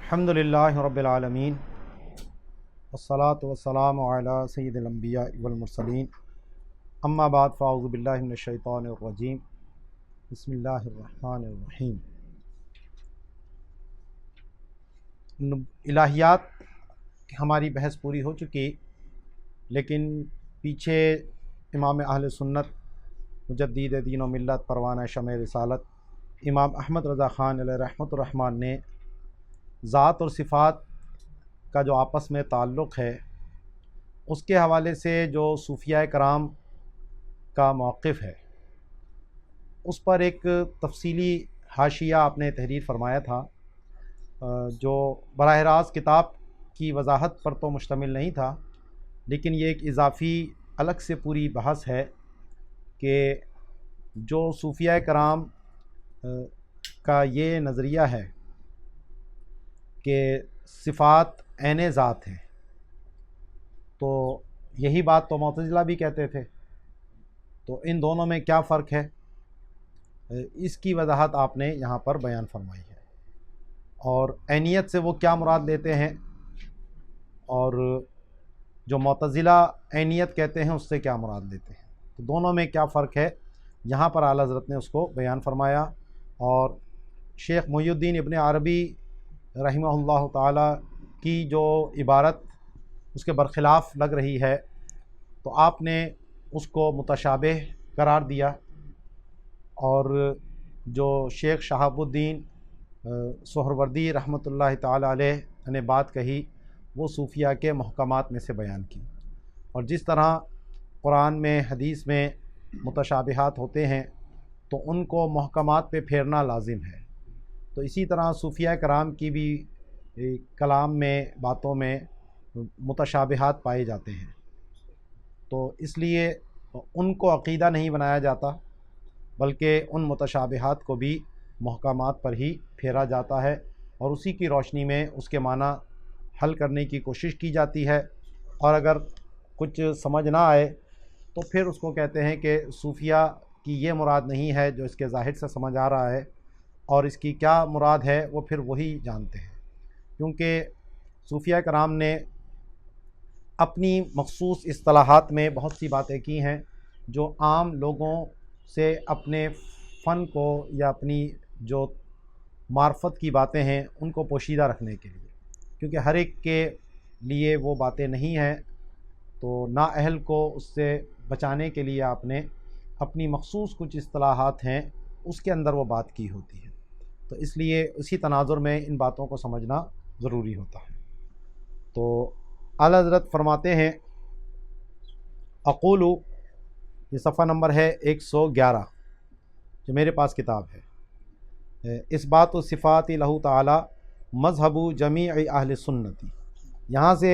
الحمدللہ رب العالمین والصلاة والسلام علی سید الانبیاء والمرسلین اما بعد فاعوذ باللہ من الشیطان الرجیم بسم اللہ الرحمن الرحیم۔ الہیات ہماری بحث پوری ہو چکی، لیکن پیچھے امام اہل سنت مجدد دین و ملت پروانہ شمع رسالت امام احمد رضا خان علیہ رحمۃ الرحمن نے ذات اور صفات کا جو آپس میں تعلق ہے اس کے حوالے سے جو صوفیہ کرام کا موقف ہے اس پر ایک تفصیلی حاشیہ آپ نے تحریر فرمایا تھا، جو براہ راست کتاب کی وضاحت پر تو مشتمل نہیں تھا، لیکن یہ ایک اضافی الگ سے پوری بحث ہے کہ جو صوفیہ کرام کا یہ نظریہ ہے کہ صفات عین ذات ہیں، تو یہی بات تو معتزلہ بھی کہتے تھے، تو ان دونوں میں کیا فرق ہے، اس کی وضاحت آپ نے یہاں پر بیان فرمائی ہے، اور عینیت سے وہ کیا مراد لیتے ہیں، اور جو معتزلہ عینیت کہتے ہیں اس سے کیا مراد لیتے ہیں، تو دونوں میں کیا فرق ہے، یہاں پر اعلیٰ حضرت نے اس کو بیان فرمایا۔ اور شیخ محی الدین ابن عربی رحمہ اللہ تعالی کی جو عبارت اس کے برخلاف لگ رہی ہے تو آپ نے اس کو متشابہ قرار دیا، اور جو شیخ شہاب الدین سہروردی رحمۃ اللہ تعالی علیہ نے بات کہی وہ صوفیہ کے محکمات میں سے بیان کی، اور جس طرح قرآن میں حدیث میں متشابہات ہوتے ہیں تو ان کو محکمات پہ پھیرنا لازم ہے، تو اسی طرح صوفیہ کرام کی بھی کلام میں باتوں میں متشابہات پائے جاتے ہیں، تو اس لیے ان کو عقیدہ نہیں بنایا جاتا بلکہ ان متشابہات کو بھی محکمات پر ہی پھیرا جاتا ہے، اور اسی کی روشنی میں اس کے معنی حل کرنے کی کوشش کی جاتی ہے، اور اگر کچھ سمجھ نہ آئے تو پھر اس کو کہتے ہیں کہ صوفیہ کی یہ مراد نہیں ہے جو اس کے ظاہر سے سمجھ آ رہا ہے، اور اس کی کیا مراد ہے وہ پھر وہی جانتے ہیں، کیونکہ صوفیہ کرام نے اپنی مخصوص اصطلاحات میں بہت سی باتیں کی ہیں جو عام لوگوں سے اپنے فن کو یا اپنی جو معرفت کی باتیں ہیں ان کو پوشیدہ رکھنے کے لیے، کیونکہ ہر ایک کے لیے وہ باتیں نہیں ہیں، تو نااہل کو اس سے بچانے کے لیے آپ نے اپنی مخصوص کچھ اصطلاحات ہیں اس کے اندر وہ بات کی ہوتی ہے، تو اس لیے اسی تناظر میں ان باتوں کو سمجھنا ضروری ہوتا ہے۔ تو اعلیٰ حضرت فرماتے ہیں اقول، یہ صفحہ نمبر ہے 111 جو میرے پاس کتاب ہے، اس بات و صفات لہ تعالی مذہب جمیع اہل سنتی، یہاں سے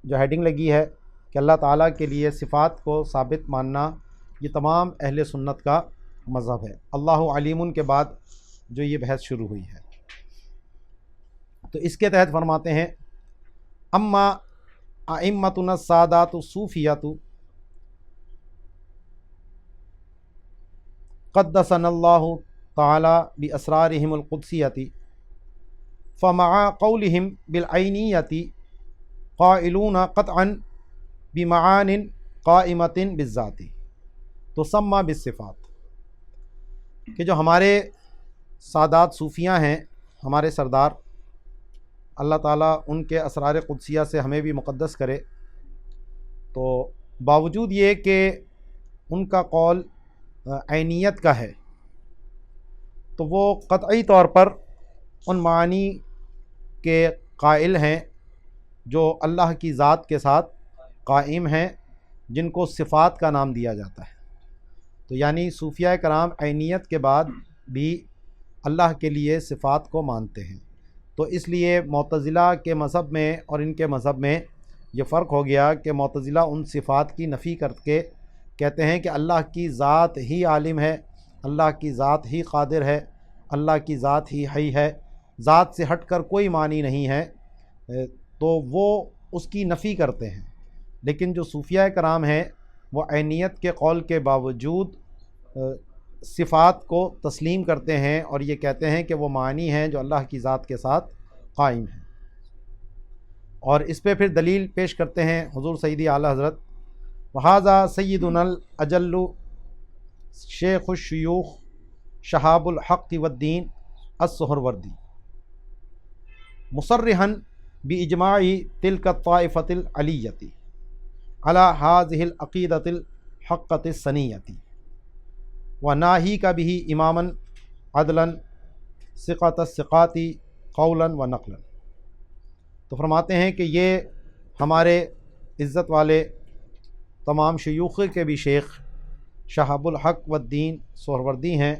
جو ہیڈنگ لگی ہے کہ اللہ تعالیٰ کے لیے صفات کو ثابت ماننا یہ تمام اہل سنت کا مذہب ہے۔ اللہ علیم کے بعد جو یہ بحث شروع ہوئی ہے، تو اس کے تحت فرماتے ہیں اما ائمتنا السادات الصوفیۃ قدسنا اللہ تعالی باسرارہم القدسیۃ فمع قولہم بالعینیۃ قائلون قطعا بمعان قائمۃ بالذات تسمى بالصفات، کہ جو ہمارے سادات صوفیاں ہیں، ہمارے سردار اللہ تعالیٰ ان کے اسرار قدسیہ سے ہمیں بھی مقدس کرے، تو باوجود یہ کہ ان کا قول عینیت کا ہے تو وہ قطعی طور پر ان معانی کے قائل ہیں جو اللہ کی ذات کے ساتھ قائم ہیں، جن کو صفات کا نام دیا جاتا ہے، تو یعنی صوفیہ کرام عینیت کے بعد بھی اللہ کے لیے صفات کو مانتے ہیں، تو اس لیے معتزلہ کے مذہب میں اور ان کے مذہب میں یہ فرق ہو گیا کہ معتزلہ ان صفات کی نفی کر کے کہتے ہیں کہ اللہ کی ذات ہی عالم ہے، اللہ کی ذات ہی قادر ہے، اللہ کی ذات ہی حی ہے، ذات سے ہٹ کر کوئی معنی نہیں ہے، تو وہ اس کی نفی کرتے ہیں، لیکن جو صوفیہ کرام ہیں وہ عینیت کے قول کے باوجود صفات کو تسلیم کرتے ہیں اور یہ کہتے ہیں کہ وہ معنی ہیں جو اللہ کی ذات کے ساتھ قائم ہیں۔ اور اس پہ پھر دلیل پیش کرتے ہیں حضور سیدی اعلیٰ حضرت وہذا سیدنا الاجل شیخ الشیوخ شہاب الحق والدین السہروردی مصرحا باجماع تلک الطائفۃ العلیۃ علی ہذہ العقیدۃ الحقۃ السنیۃ وناہیک بہ اماما عدلا ثقۃ الثقات قولا و نقلا۔ تو فرماتے ہیں کہ یہ ہمارے عزت والے تمام شیوخ کے بھی شیخ شہاب الحق والدین سہروردی ہیں،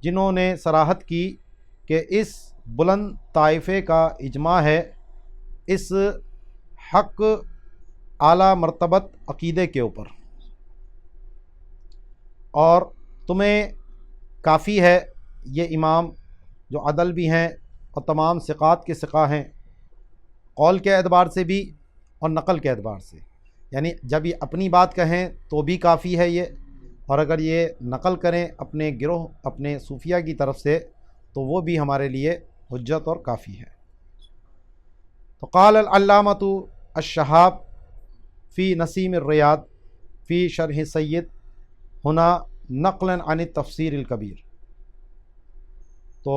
جنہوں نے صراحت کی کہ اس بلند طائفے کا اجماع ہے اس حق اعلیٰ مرتبت عقیدے کے اوپر، اور تمہیں کافی ہے یہ امام جو عدل بھی ہیں اور تمام ثقات کے ثقہ ہیں، قول کے اعتبار سے بھی اور نقل کے اعتبار سے، یعنی جب یہ اپنی بات کہیں تو بھی کافی ہے یہ، اور اگر یہ نقل کریں اپنے گروہ اپنے صوفیہ کی طرف سے تو وہ بھی ہمارے لیے حجت اور کافی ہے۔ تو قال العلامۃ الشہاب فی نسیم الریاض فی شرح سید ہنا نقلا عن التفسیر الکبیر۔ تو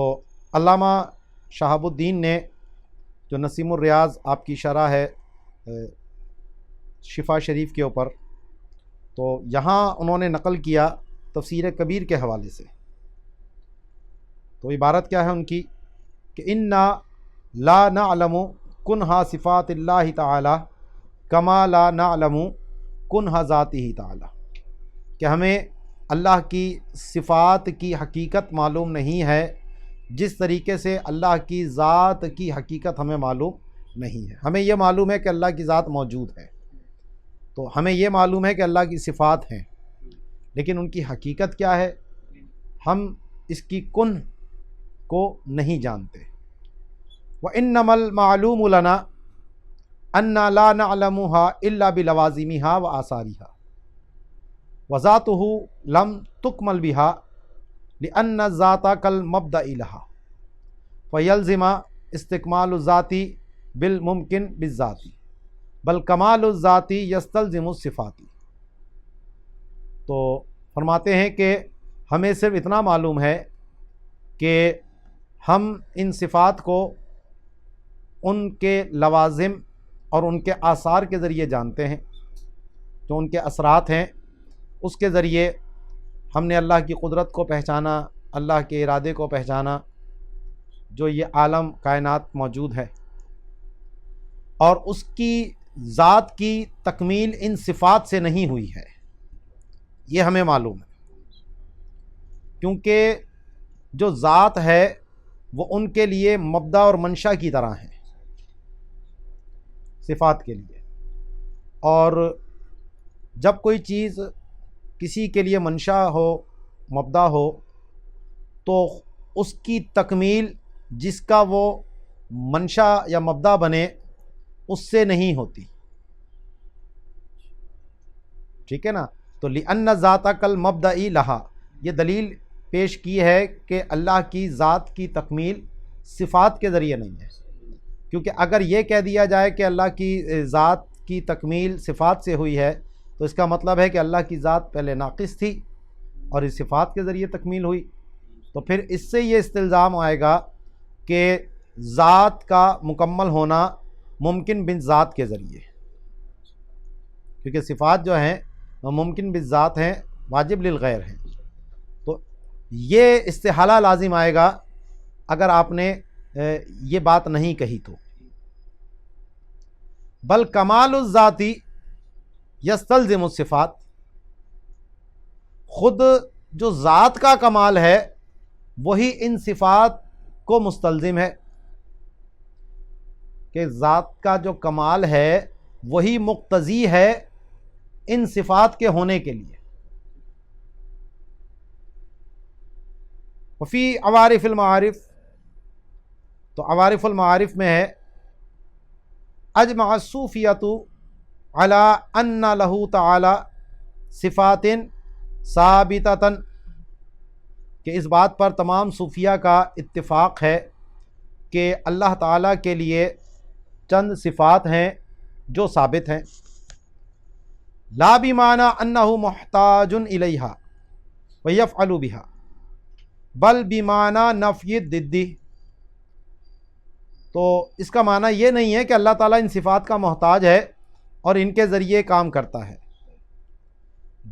علامہ شہاب الدین نے جو نسیم الریاض آپ کی شرح ہے شفا شریف کے اوپر، تو یہاں انہوں نے نقل کیا تفسیر کبیر کے حوالے سے۔ تو عبارت کیا ہے ان کی کہ انا لا نعلم کنہا صفات اللہ تعالی کما لا نعلم کنہا ذاتہ تعالی، کہ ہمیں اللہ کی صفات کی حقیقت معلوم نہیں ہے جس طریقے سے اللہ کی ذات کی حقیقت ہمیں معلوم نہیں ہے۔ ہمیں یہ معلوم ہے کہ اللہ کی ذات موجود ہے، تو ہمیں یہ معلوم ہے کہ اللہ کی صفات ہیں، لیکن ان کی حقیقت کیا ہے ہم اس کی کن کو نہیں جانتے۔ وَإِنَّمَا الْمَعْلُومُ لَنَا أَنَّا لَا نَعْلَمُهَا إِلَّا بِلَوَازِمِهَا وَآثَارِهَا وَذَاتُهُ لَمْ تُكْمَلْ بِهَا لِأَنَّ الذَّاتَ كَالْمَبْدَإِ لَهَا فَيَلْزِمَ اسْتِكْمَالُ الذَّاتِ بِالْمُمْكِنِ بِالذَّاتِ بل کمال الذاتی یستلزم الصفاتی۔ تو فرماتے ہیں کہ ہمیں صرف اتنا معلوم ہے کہ ہم ان صفات کو ان کے لوازم اور ان کے آثار کے ذریعے جانتے ہیں، جو ان کے اثرات ہیں اس کے ذریعے ہم نے اللہ کی قدرت کو پہچانا، اللہ کے ارادے کو پہچانا، جو یہ عالم کائنات موجود ہے، اور اس کی ذات کی تکمیل ان صفات سے نہیں ہوئی ہے، یہ ہمیں معلوم ہے، کیونکہ جو ذات ہے وہ ان کے لیے مبدا اور منشا کی طرح ہے صفات کے لیے، اور جب کوئی چیز کسی کے لیے منشا ہو مبدا ہو تو اس کی تکمیل جس کا وہ منشا یا مبدا بنے اس سے نہیں ہوتی، ٹھیک ہے نا۔ تو لِأَنَّ ذَاتَ كَالْمَبْدَإِ لَهَا، یہ دلیل پیش کی ہے کہ اللہ کی ذات کی تکمیل صفات کے ذریعے نہیں ہے، کیونکہ اگر یہ کہہ دیا جائے کہ اللہ کی ذات کی تکمیل صفات سے ہوئی ہے تو اس کا مطلب ہے کہ اللہ کی ذات پہلے ناقص تھی اور اس صفات کے ذریعے تکمیل ہوئی، تو پھر اس سے یہ استلزام آئے گا کہ ذات کا مکمل ہونا ممکن بالذات کے ذریعے، کیونکہ صفات جو ہیں وہ ممکن بالذات ہیں، واجب للغیر ہیں، تو یہ استحالہ لازم آئے گا اگر آپ نے یہ بات نہیں کہی تو۔ بل کمال الذاتی یستلزم الصفات، خود جو ذات کا کمال ہے وہی ان صفات کو مستلزم ہے، کہ ذات کا جو کمال ہے وہی مقتضی ہے ان صفات کے ہونے کے لیے۔ وفی عوارف المعارف، تو عوارف المعارف میں ہے اجمع الصوفیۃ علی ان لہ تعالی صفات ثابتۃ، کہ اس بات پر تمام صوفیہ کا اتفاق ہے کہ اللہ تعالیٰ کے لیے چند صفات ہیں جو ثابت ہیں، لا بمعنی انہ محتاج الیہا ویفعل بہا بل بمعنی نفی الضد۔ تو اس کا معنی یہ نہیں ہے کہ اللہ تعالیٰ ان صفات کا محتاج ہے اور ان کے ذریعے کام کرتا ہے،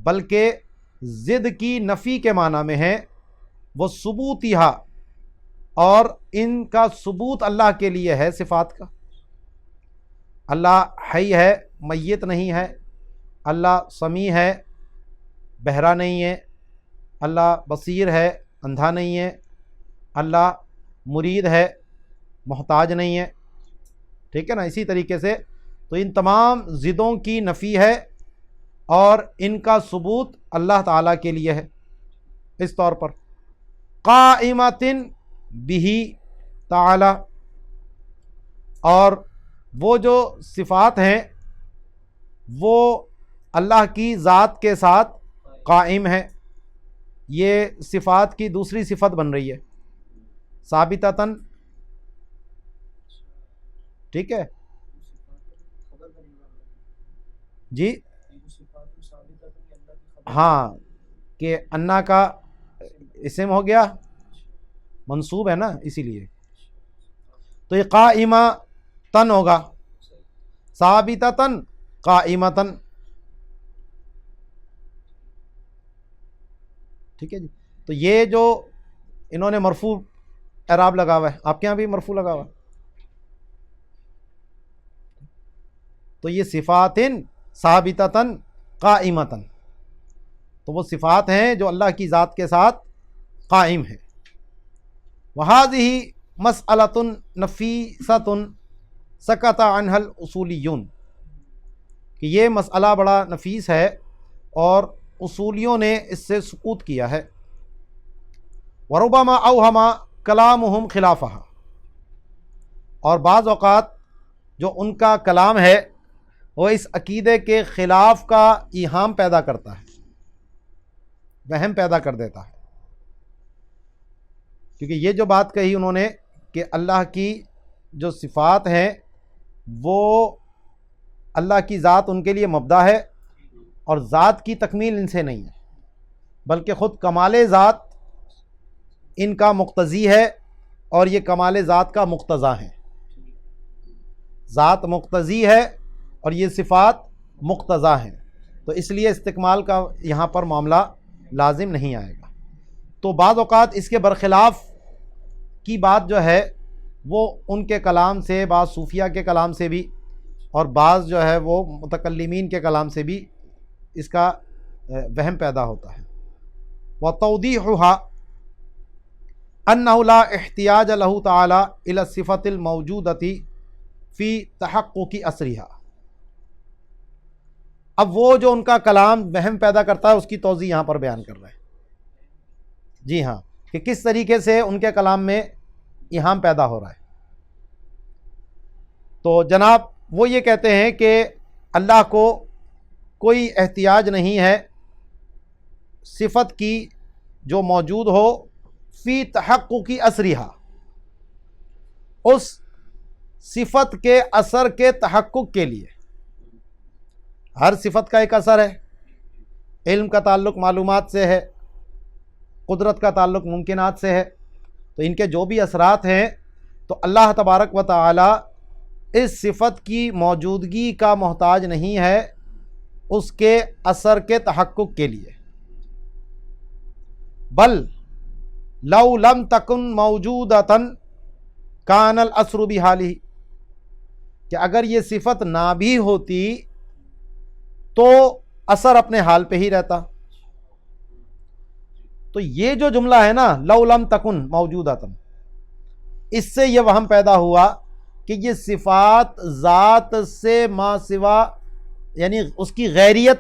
بلکہ ضد کی نفی کے معنی میں ہے، وہ ثبوتہا، اور ان کا ثبوت اللہ کے لیے ہے صفات کا۔ اللہ حی ہے، میت نہیں ہے، اللہ سمیع ہے، بہرا نہیں ہے، اللہ بصیر ہے، اندھا نہیں ہے، اللہ مرید ہے، محتاج نہیں ہے، ٹھیک ہے نا۔ اسی طریقے سے تو ان تمام ضدوں کی نفی ہے اور ان کا ثبوت اللہ تعالیٰ کے لیے ہے۔ اس طور پر قائمۃ بہ تعالی، اور وہ جو صفات ہیں وہ اللہ کی ذات کے ساتھ قائم ہے۔ یہ صفات کی دوسری صفت بن رہی ہے، ثابتتاً، ٹھیک ہے جی، ہاں، کہ انا کا اسم ہو گیا، منصوب ہے نا، اسی لیے تو یہ قائمہ تن ہوگا، ثابتتاً قائمتاً، ٹھیک ہے جی۔ تو یہ جو انہوں نے مرفوع اعراب لگا ہوا ہے، آپ کے ہاں بھی مرفوع لگا ہوا ہے، تو یہ صفات ثابتتاً قائمتاً، تو وہ صفات ہیں جو اللہ کی ذات کے ساتھ قائم ہیں۔ وَهَذِهِ مَسْأَلَةٌ نَفِیسَةٌ سَکَتَ عَنْهَا الْأُصُولِيُّونَ، کہ یہ مسئلہ بڑا نفیس ہے اور اصولیوں نے اس سے سکوت کیا ہے۔ وَرُبَّمَا أَوْهَمَ كَلَامُهُمْ خِلَافَهَا، اور بعض اوقات جو ان کا کلام ہے وہ اس عقیدے کے خلاف کا ایہام پیدا کرتا ہے، وہم پیدا کر دیتا ہے، کیونکہ یہ جو بات کہی انہوں نے کہ اللہ کی جو صفات ہیں وہ اللہ کی ذات ان کے لیے مبدا ہے اور ذات کی تکمیل ان سے نہیں ہے، بلکہ خود کمال ذات ان کا مقتضی ہے اور یہ کمال ذات کا مقتضا ہے۔ ذات مقتضی ہے اور یہ صفات مقتضا ہیں، تو اس لیے استکمال کا یہاں پر معاملہ لازم نہیں آئے گا۔ تو بعض اوقات اس کے برخلاف کی بات جو ہے وہ ان کے کلام سے، بعض صوفیہ کے کلام سے بھی، اور بعض جو ہے وہ متکلمین کے کلام سے بھی اس کا وہم پیدا ہوتا ہے۔ وَتَوْضِيحُهَا أَنَّهُ لَا احْتِيَاجَ لَهُ تَعَالَى إِلَى الصِّفَةِ الْمَوْجُودَةِ فِي تَحَقُّقِ أَصْلِهَا۔ اب وہ جو ان کا کلام وہم پیدا کرتا ہے اس کی توضیح یہاں پر بیان کر رہے ہیں، جی ہاں، کہ کس طریقے سے ان کے کلام میں ایہام پیدا ہو رہا ہے۔ تو جناب وہ یہ کہتے ہیں کہ اللہ کو کوئی احتیاج نہیں ہے صفت کی جو موجود ہو فی تحقق اثرها، اس صفت کے اثر کے تحقق کے لیے۔ ہر صفت کا ایک اثر ہے، علم کا تعلق معلومات سے ہے، قدرت کا تعلق ممکنات سے ہے، تو ان کے جو بھی اثرات ہیں تو اللہ تبارک و تعالی اس صفت کی موجودگی کا محتاج نہیں ہے اس کے اثر کے تحقق کے لیے، بل لو لم تکن موجودتاً کان الاثر بحالہ، کہ اگر یہ صفت نہ بھی ہوتی تو اثر اپنے حال پہ ہی رہتا۔ تو یہ جو جملہ ہے نا، لو لم تکن موجودتاً، اس سے یہ وہم پیدا ہوا کہ یہ صفات ذات سے ما سوا، یعنی اس کی غیریت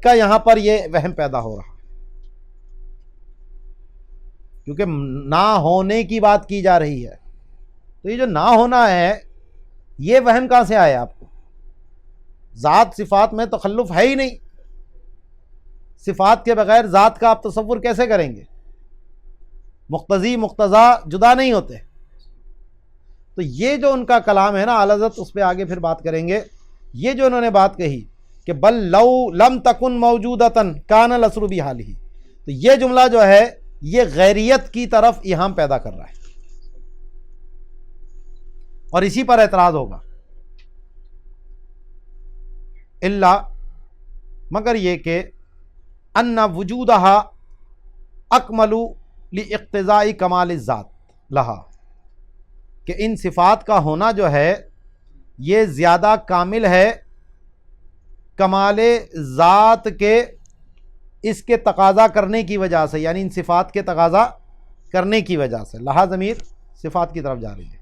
کا یہاں پر یہ وہم پیدا ہو رہا، کیونکہ نہ ہونے کی بات کی جا رہی ہے، تو یہ جو نہ ہونا ہے یہ وہم کہاں سے آیا آپ کو؟ ذات صفات میں تخلف ہے ہی نہیں، صفات کے بغیر ذات کا آپ تصور کیسے کریں گے؟ مقتضی مقتضا جدا نہیں ہوتے، تو یہ جو ان کا کلام ہے نا، اعلیٰ حضرت اس پہ آگے پھر بات کریں گے، یہ جو انہوں نے بات کہی کہ بل لو لم تکن موجودتاً کان الاسر بحالہ، تو یہ جملہ جو ہے یہ غیریت کی طرف ایہام پیدا کر رہا ہے، اور اسی پر اعتراض ہوگا۔ الا مگر یہ کہ ان وجودہا اکمل لاقتضاء کمال الذات لہا، کہ ان صفات کا ہونا جو ہے یہ زیادہ کامل ہے کمال ذات کے، اس کے تقاضا کرنے کی وجہ سے، یعنی ان صفات کے تقاضا کرنے کی وجہ سے۔ لہا ضمیر صفات کی طرف جا رہی ہے،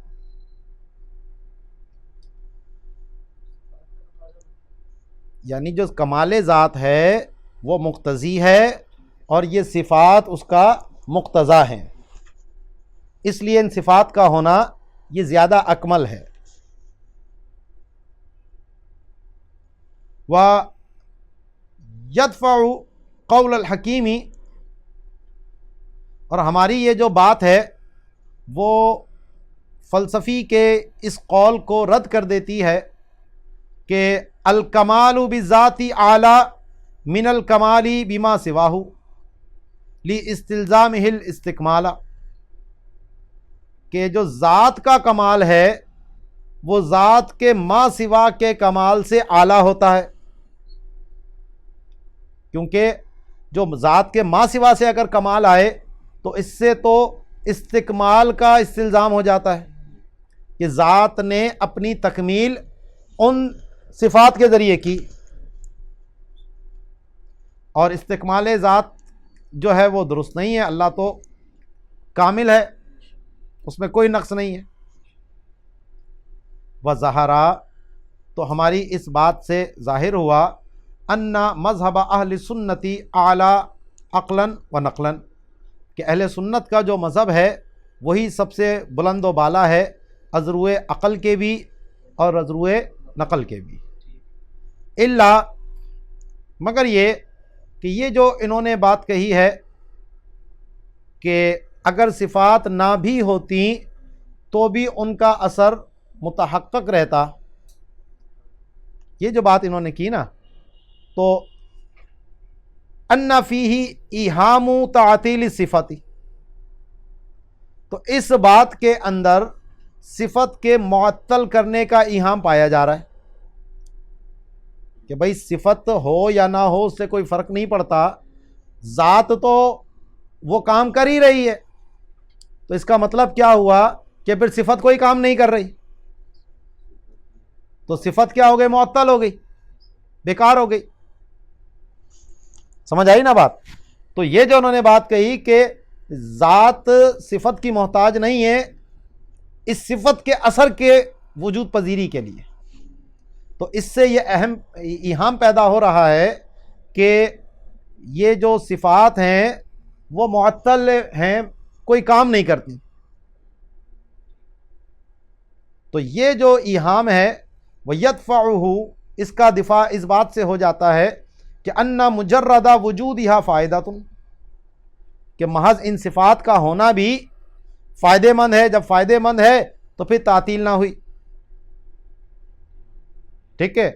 یعنی جو کمال ذات ہے وہ مقتضی ہے اور یہ صفات اس کا مقتضا ہیں، اس لیے ان صفات کا ہونا یہ زیادہ اکمل ہے۔ وَيَدْفَعُ قَوْلَ الْحَكِيمِ، اور ہماری یہ جو بات ہے وہ فلسفی کے اس قول کو رد کر دیتی ہے کہ الکمال بذات اعلی من الکمال بما سواہ لاستلزامہ الاستکمال، کہ جو ذات کا کمال ہے وہ ذات کے ما سوا کے کمال سے اعلیٰ ہوتا ہے، کیونکہ جو ذات کے ما سوا سے اگر کمال آئے تو اس سے تو استکمال کا استلزام ہو جاتا ہے کہ ذات نے اپنی تکمیل ان صفات کے ذریعے کی، اور استکمال ذات جو ہے وہ درست نہیں ہے، اللہ تو کامل ہے، اس میں کوئی نقص نہیں ہے۔ وظہرا، تو ہماری اس بات سے ظاہر ہوا ان مذہب اہل سنتی اعلیٰ عقلا و نقلا، کہ اہل سنت کا جو مذہب ہے وہی سب سے بلند و بالا ہے، ازروِ عقل کے بھی اور ازروِ نقل کے بھی۔ الا مگر یہ کہ یہ جو انہوں نے بات کہی ہے کہ اگر صفات نہ بھی ہوتی تو بھی ان کا اثر متحقق رہتا، یہ جو بات انہوں نے کی نا، تو ان فیہ ایہام تعطیل الصفات، تو اس بات کے اندر صفت کے معطل کرنے کا ایہام پایا جا رہا ہے کہ بھئی صفت ہو یا نہ ہو اس سے کوئی فرق نہیں پڑتا، ذات تو وہ کام کر ہی رہی ہے، تو اس کا مطلب کیا ہوا کہ پھر صفت کوئی کام نہیں کر رہی، تو صفت کیا ہو گئی؟ معطل ہو گئی، بیکار ہو گئی۔ سمجھ آئی نا بات؟ تو یہ جو انہوں نے بات کہی کہ ذات صفت کی محتاج نہیں ہے اس صفت کے اثر کے وجود پذیری کے لیے، تو اس سے یہ اہم ایہام پیدا ہو رہا ہے کہ یہ جو صفات ہیں وہ معطل ہیں، کوئی کام نہیں کرتی۔ تو یہ جو ایہام ہے وہ یدفعہ، اس کا دفاع اس بات سے ہو جاتا ہے کہ ان مجرد وجودہا فائدۃ، کہ محض ان صفات کا ہونا بھی فائدے مند ہے، جب فائدے مند ہے تو پھر تعطیل نہ ہوئی، ٹھیک ہے۔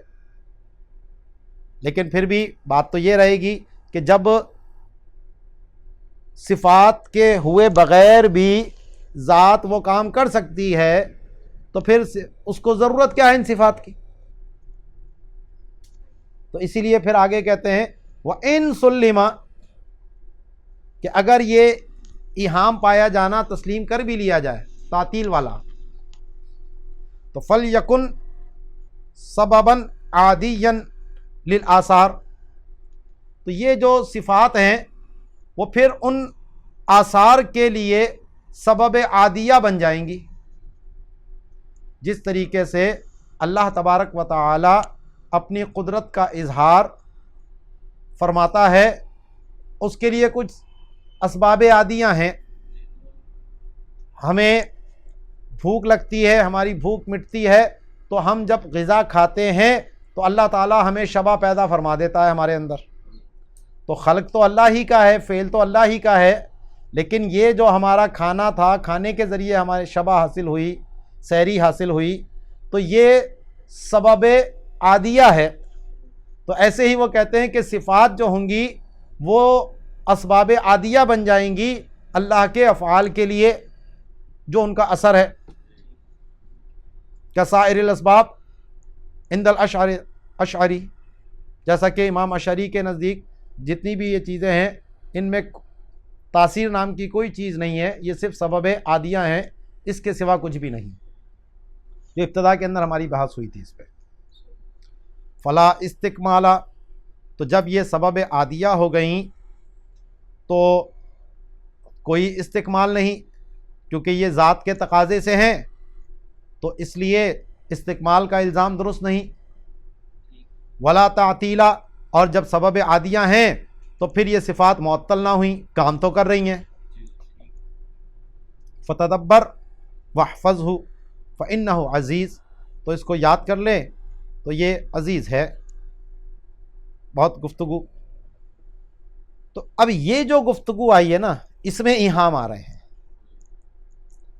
لیکن پھر بھی بات تو یہ رہے گی کہ جب صفات کے ہوئے بغیر بھی ذات وہ کام کر سکتی ہے تو پھر اس کو ضرورت کیا ہے ان صفات کی؟ تو اسی لیے پھر آگے کہتے ہیں وَإِن سُلِّمَ، کہ اگر یہ ایہام پایا جانا تسلیم کر بھی لیا جائے تعطیل والا، تو فَلْيَكُنْ سَبَبًا عَادِيًّا لِلْآثار، تو یہ جو صفات ہیں وہ پھر ان آثار کے لیے سبب عادیہ بن جائیں گی، جس طریقے سے اللہ تبارک و تعالی اپنی قدرت کا اظہار فرماتا ہے، اس کے لیے کچھ اسباب عادیہ ہیں۔ ہمیں بھوک لگتی ہے، ہماری بھوک مٹتی ہے تو ہم جب غذا کھاتے ہیں تو اللہ تعالی ہمیں شبع پیدا فرما دیتا ہے ہمارے اندر، تو خلق تو اللہ ہی کا ہے، فعل تو اللہ ہی کا ہے، لیکن یہ جو ہمارا کھانا تھا، کھانے کے ذریعے ہمارے شبع حاصل ہوئی، سیری حاصل ہوئی تو یہ سبب عادیہ ہے. تو ایسے ہی وہ کہتے ہیں کہ صفات جو ہوں گی وہ اسباب عادیہ بن جائیں گی اللہ کے افعال کے لیے جو ان کا اثر ہے. کسائر الاسباب عند الاشعری، جیسا کہ امام اشعری کے نزدیک جتنی بھی یہ چیزیں ہیں ان میں تاثیر نام کی کوئی چیز نہیں ہے، یہ صرف سبب عادیہ ہیں، اس کے سوا کچھ بھی نہیں. جو ابتدا کے اندر ہماری بحث ہوئی تھی اس پہ. فلا استکمالا، تو جب یہ سبب عادیہ ہو گئیں تو کوئی استکمال نہیں، کیونکہ یہ ذات کے تقاضے سے ہیں تو اس لیے استکمال کا الزام درست نہیں. ولا تعطیلا، اور جب سبب عادیہ ہیں تو پھر یہ صفات معطل نہ ہوئیں، کام تو کر رہی ہیں. فتدبر واحفظہ فإنہ عزیز، تو اس کو یاد کر لیں تو یہ عزیز ہے. بہت گفتگو. تو اب یہ جو گفتگو آئی ہے نا اس میں ایہام آ رہے ہیں.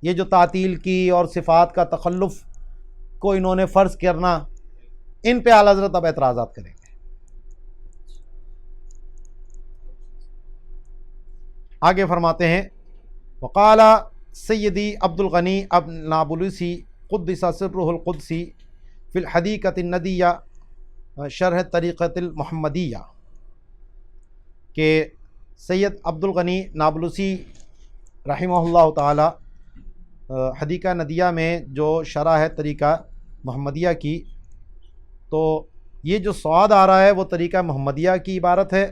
یہ جو تعطیل کی اور صفات کا تخلف کو انہوں نے فرض کرنا، ان پہ اعلیٰ حضرت اب اعتراضات کریں گے. آگے فرماتے ہیں وقال سیدی عبد الغنی ابن نابلسی قدس سرہ القدسی فی الحدیقۃ الندیہ شرح طریقۃ المحمدیہ، کہ سید عبد الغنی نابلسی رحمہ اللہ تعالی حدیقہ ندیہ میں جو شرح ہے طریقہ محمدیہ کی، تو یہ جو صاد آ رہا ہے وہ طریقہ محمدیہ کی عبارت ہے،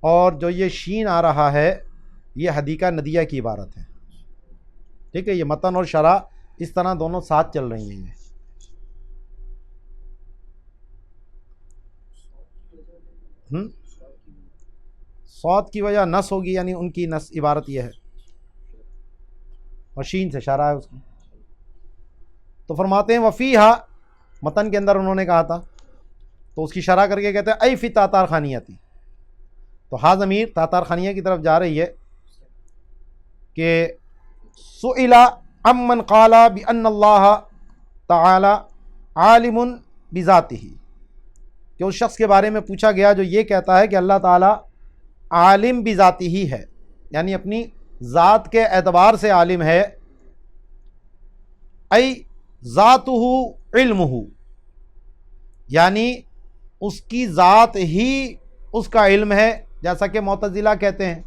اور جو یہ شین آ رہا ہے یہ حدیقہ ندیہ کی عبارت ہے. ٹھیک ہے، یہ متن اور شرح اس طرح دونوں ساتھ چل رہی ہیں. صاد کی وجہ نس ہوگی، یعنی ان کی نس عبارت یہ ہے، اور شین سے شرح ہے اس کو. تو فرماتے ہیں وفیہا، متن کے اندر انہوں نے کہا تھا تو اس کی شرح کر کے کہتے ہیں ای فی تاتار خانیتی. تو ہا ضمیر تاتار خانیہ کی طرف جا رہی ہے کہ سئل عمن قال بان اللہ تعالی عالم بذاتہ، کہ اس شخص کے بارے میں پوچھا گیا جو یہ کہتا ہے کہ اللہ تعالی عالم بذاتہ ہی ہے، یعنی اپنی ذات کے اعتبار سے عالم ہے. ای ذاتہ علمہ، یعنی اس کی ذات ہی اس کا علم ہے، جیسا کہ معتزلہ کہتے ہیں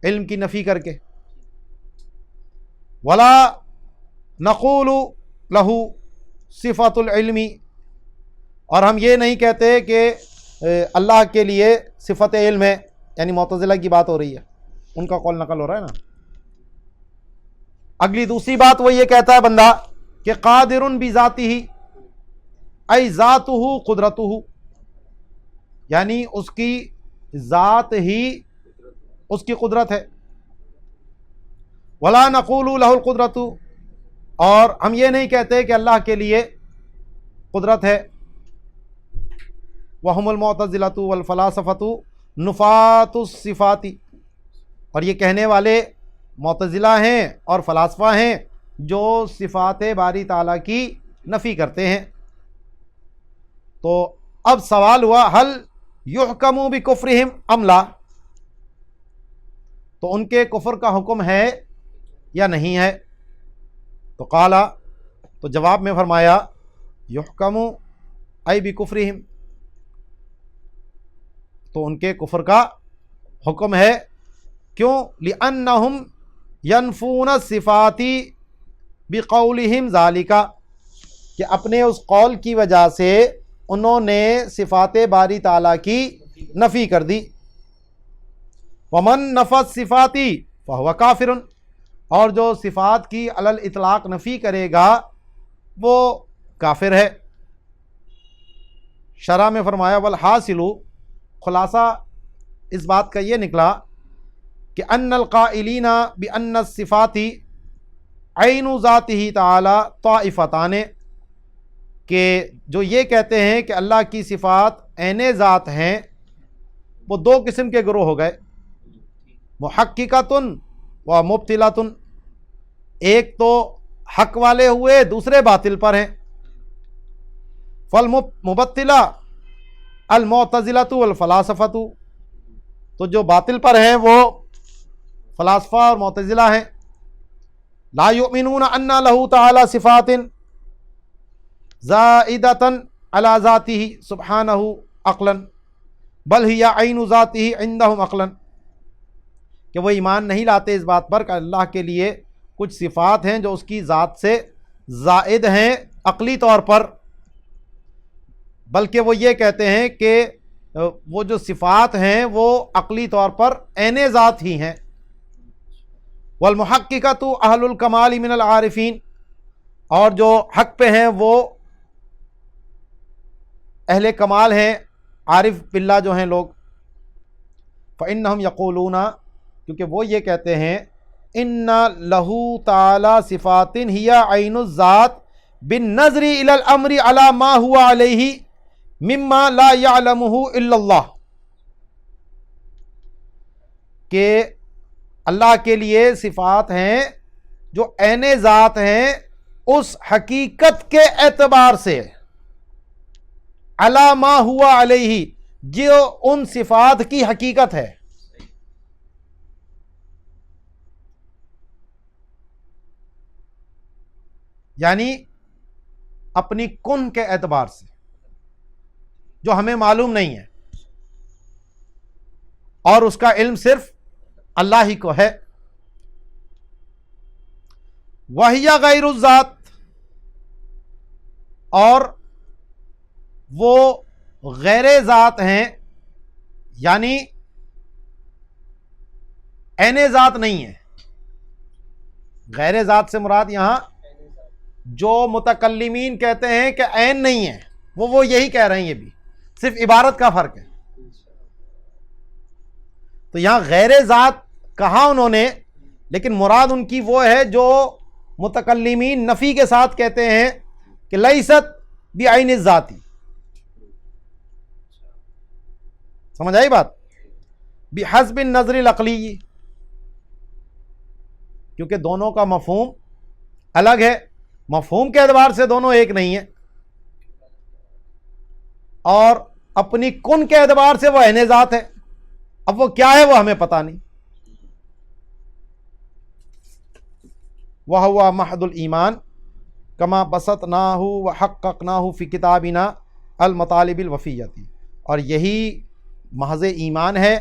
علم کی نفی کر کے. ولا نقول لہ صفۃ العلم، اور ہم یہ نہیں کہتے کہ اللہ کے لیے صفت علم ہے، یعنی معتزلہ کی بات ہو رہی ہے، ان کا قول نقل ہو رہا ہے نا. اگلی دوسری بات وہ یہ کہتا ہے بندہ کہ قادر بذاتہ ای ذاتہ قدرتہ، یعنی اس کی ذات ہی اس کی قدرت ہے. ولا نقول لہ القدرت، اور ہم یہ نہیں کہتے کہ اللہ کے لیے قدرت ہے. وہم المعتزلۃ والفلاسفۃ نفاۃ الصفات، اور یہ کہنے والے معتزلہ ہیں اور فلاسفہ ہیں جو صفات باری تعالیٰ کی نفی کرتے ہیں. تو اب سوال ہوا حل یحکم بکفرہم ام لا، تو ان کے کفر کا حکم ہے یا نہیں ہے. تو قالا، تو جواب میں فرمایا یحکم ای بکفرہم، تو ان کے کفر کا حکم ہے. کیوں؟ لأنہم ینفون الصفات بقولہم ذالک، کہ اپنے اس قول کی وجہ سے انہوں نے صفات باری تعالیٰ کی نفی کر دی. ومن نفى الصفات فهو کافر، اور جو صفات کی علی الاطلاق نفی کرے گا وہ کافر ہے. شرح میں فرمایا والحاصل، خلاصہ اس بات کا یہ نکلا کہ ان القائلین بان الصفات عین ذاتہ تعالی طائفتان، کہ جو یہ کہتے ہیں کہ اللہ کی صفات عین ذات ہیں وہ دو قسم کے گروہ ہو گئے، محققۃ و مبطلۃ. ایک تو حق والے ہوئے، دوسرے باطل پر ہیں۔ فالمبتلہ المعتزلۃ والفلاسفۃ، تو جو باطل پر ہیں وہ فلاسفہ اور معتزلہ ہیں۔ لا یؤمنون ان لہ تعالی صفات زائدۃ علی ذاتہ سبحانہ عقلا بل ہی عین ذاتہ عندہم عقلا، کہ وہ ایمان نہیں لاتے اس بات پر کہ اللہ کے لیے کچھ صفات ہیں جو اس کی ذات سے زائد ہیں عقلی طور پر، بلکہ وہ یہ کہتے ہیں کہ وہ جو صفات ہیں وہ عقلی طور پر عین ذات ہی ہیں۔ والمحققۃ اہل الکمال من العارفین، اور جو حق پہ ہیں وہ اہل کمال ہیں، عارف باللہ جو ہیں لوگ۔ فإنہم یقولون، کیونکہ وہ یہ کہتے ہیں، ان لہ تعالی صفات ہی عین الذات بالنظر الی الامر علی ما هو علیہ مما لا یعلمہ الا اللہ، کہ اللہ کے لیے صفات ہیں جو عین ذات ہیں اس حقیقت کے اعتبار سے، علی ما ہوا علیہ، جو ان صفات کی حقیقت ہے، یعنی اپنی کن کے اعتبار سے جو ہمیں معلوم نہیں ہے، اور اس کا علم صرف اللہ ہی کو ہے۔ وَهِيَ غَيْرُ الذَّاتِ، اور وہ غیر ذات ہیں، یعنی عین ذات نہیں ہے۔ غیر ذات سے مراد یہاں جو متکلمین کہتے ہیں کہ عین نہیں ہے، وہ یہی کہہ رہے ہیں، یہ بھی صرف عبارت کا فرق ہے۔ تو یہاں غیر ذات کہا انہوں نے، لیکن مراد ان کی وہ ہے جو متکلمین نفی کے ساتھ کہتے ہیں کہ لیست بعین الذاتی۔ سمجھ آئی بات؟ بحسب النظر العقلی، کیونکہ دونوں کا مفہوم الگ ہے، مفہوم کے اعتبار سے دونوں ایک نہیں ہیں، اور اپنی کن کے اعتبار سے وہ عین ذات ہے۔ اب وہ کیا ہے وہ ہمیں پتہ نہیں۔ وَهُوَ مَحْضُ الْإِيمَانِ كَمَا بَسَطْنَاهُ وَحَقَّقْنَاهُ فِي كِتَابِنَا الْمَطَالِبِ الْوَفِيَّةِ، اور یہی محض ایمان ہے،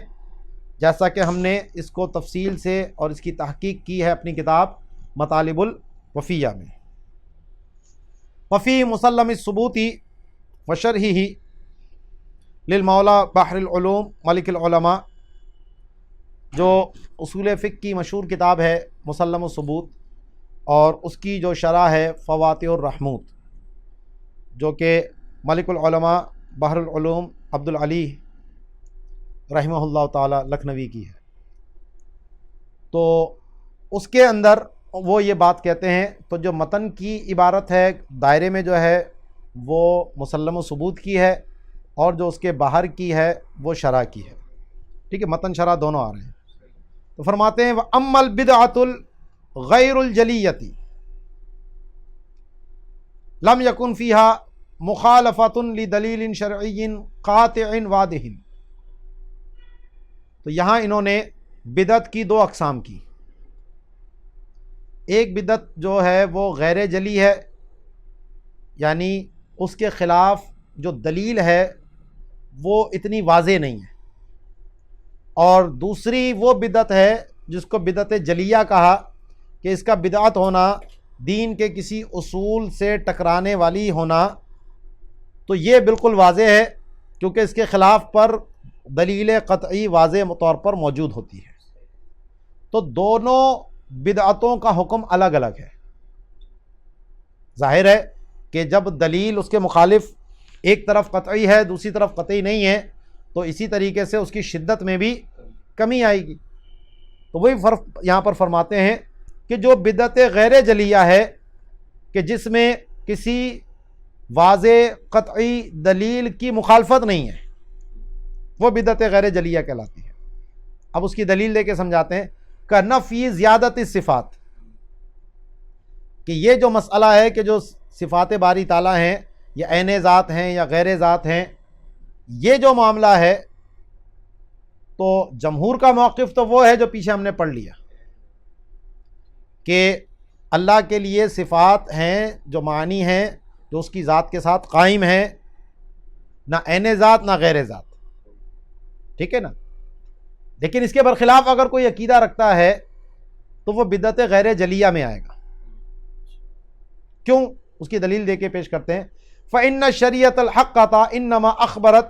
جیسا کہ ہم نے اس کو تفصیل سے اور اس کی تحقیق کی ہے اپنی کتاب مطالب الوفیہ میں۔ وفی مسلم الثبوت وشرحہ للمولا بحر العلوم ملک العلماء، جو اصول فقہ کی مشہور کتاب ہے مسلم الثبوت، اور اس کی جو شرح ہے فواتح الرحموت، جو کہ ملک العلماء بحر العلوم عبد العلی رحمہ اللہ تعالی لکھنوی کی ہے۔ تو اس کے اندر وہ یہ بات کہتے ہیں، تو جو متن کی عبارت ہے دائرے میں جو ہے وہ مسلم و ثبوت کی ہے، اور جو اس کے باہر کی ہے وہ شرح کی ہے، ٹھیک ہے، متن شرح دونوں آ رہے ہیں۔ تو فرماتے ہیں وَأَمَّا الْبِدْعَةُ الْغَيْرُ الْجَلِيَّةِ لَمْ يَكُنْ فِيهَا مُخَالَفَةٌ لِدَلِيلٍ شَرْعِيٍّ قَاطِعٍ وَاضِحٍ، تو یہاں انہوں نے بدعت کی دو اقسام کی۔ ایک بدعت جو ہے وہ غیر جلی ہے، یعنی اس کے خلاف جو دلیل ہے وہ اتنی واضح نہیں ہے، اور دوسری وہ بدعت ہے جس کو بدعت جلیہ کہا، کہ اس کا بدعت ہونا دین کے کسی اصول سے ٹکرانے والی ہونا، تو یہ بالکل واضح ہے، کیونکہ اس کے خلاف پر دلیل قطعی واضح طور پر موجود ہوتی ہے۔ تو دونوں بدعتوں کا حکم الگ الگ ہے۔ ظاہر ہے کہ جب دلیل اس کے مخالف ایک طرف قطعی ہے دوسری طرف قطعی نہیں ہے، تو اسی طریقے سے اس کی شدت میں بھی کمی آئے گی۔ تو وہی فرق یہاں پر فرماتے ہیں کہ جو بدعت غیر جلیہ ہے، کہ جس میں کسی واضح قطعی دلیل کی مخالفت نہیں ہے، وہ بدعت غیر جلیہ کہلاتی ہے۔ اب اس کی دلیل دے کے سمجھاتے ہیں کہ نفی زیادت الصفات، کہ یہ جو مسئلہ ہے کہ جو صفات باری تعالیٰ ہیں یا عین ذات ہیں یا غیر ذات ہیں، یہ جو معاملہ ہے تو جمہور کا موقف تو وہ ہے جو پیچھے ہم نے پڑھ لیا کہ اللہ کے لیے صفات ہیں جو معنی ہیں جو اس کی ذات کے ساتھ قائم ہیں، نہ عین ذات نہ غیر ذات، ٹھیک ہے نا۔ لیکن اس کے برخلاف اگر کوئی عقیدہ رکھتا ہے تو وہ بدعت غیر جلیہ میں آئے گا۔ کیوں؟ اس کی دلیل دے کے پیش کرتے ہیں، فإن شریعت الحق انما اخبرت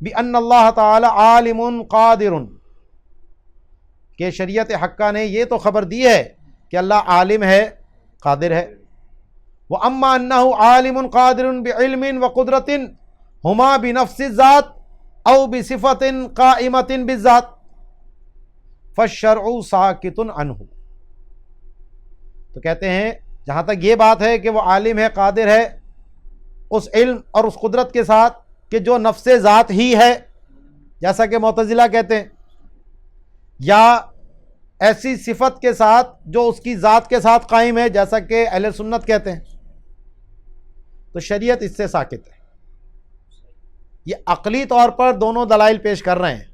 بأن اللہ تعالی عالم قادر، کہ شریعت حقہ نے یہ تو خبر دی ہے کہ اللہ عالم ہے، قادر ہے۔ وَأَمَّا أَنَّهُ عَالِمٌ قَادِرٌ بِعِلْمٍ وَقُدْرَةٍ هُمَا بِنَفْسِ الذَّاتِ أَوْ بِصِفَةٍ قَائِمَةٍ بِالذَّاتِ فَالشَّرْعُ سَاكِتٌ عَنْهُ۔ تو کہتے ہیں جہاں تک یہ بات ہے کہ وہ عالم ہے، قادر ہے، اس علم اور اس قدرت کے ساتھ کہ جو نفس ذات ہی ہے، جیسا کہ معتزلہ کہتے ہیں، یا ایسی صفت کے ساتھ جو اس کی ذات کے ساتھ قائم ہے، جیسا کہ اہل سنت کہتے ہیں، تو شریعت اس سے ساکت ہے۔ یہ عقلی طور پر دونوں دلائل پیش کر رہے ہیں،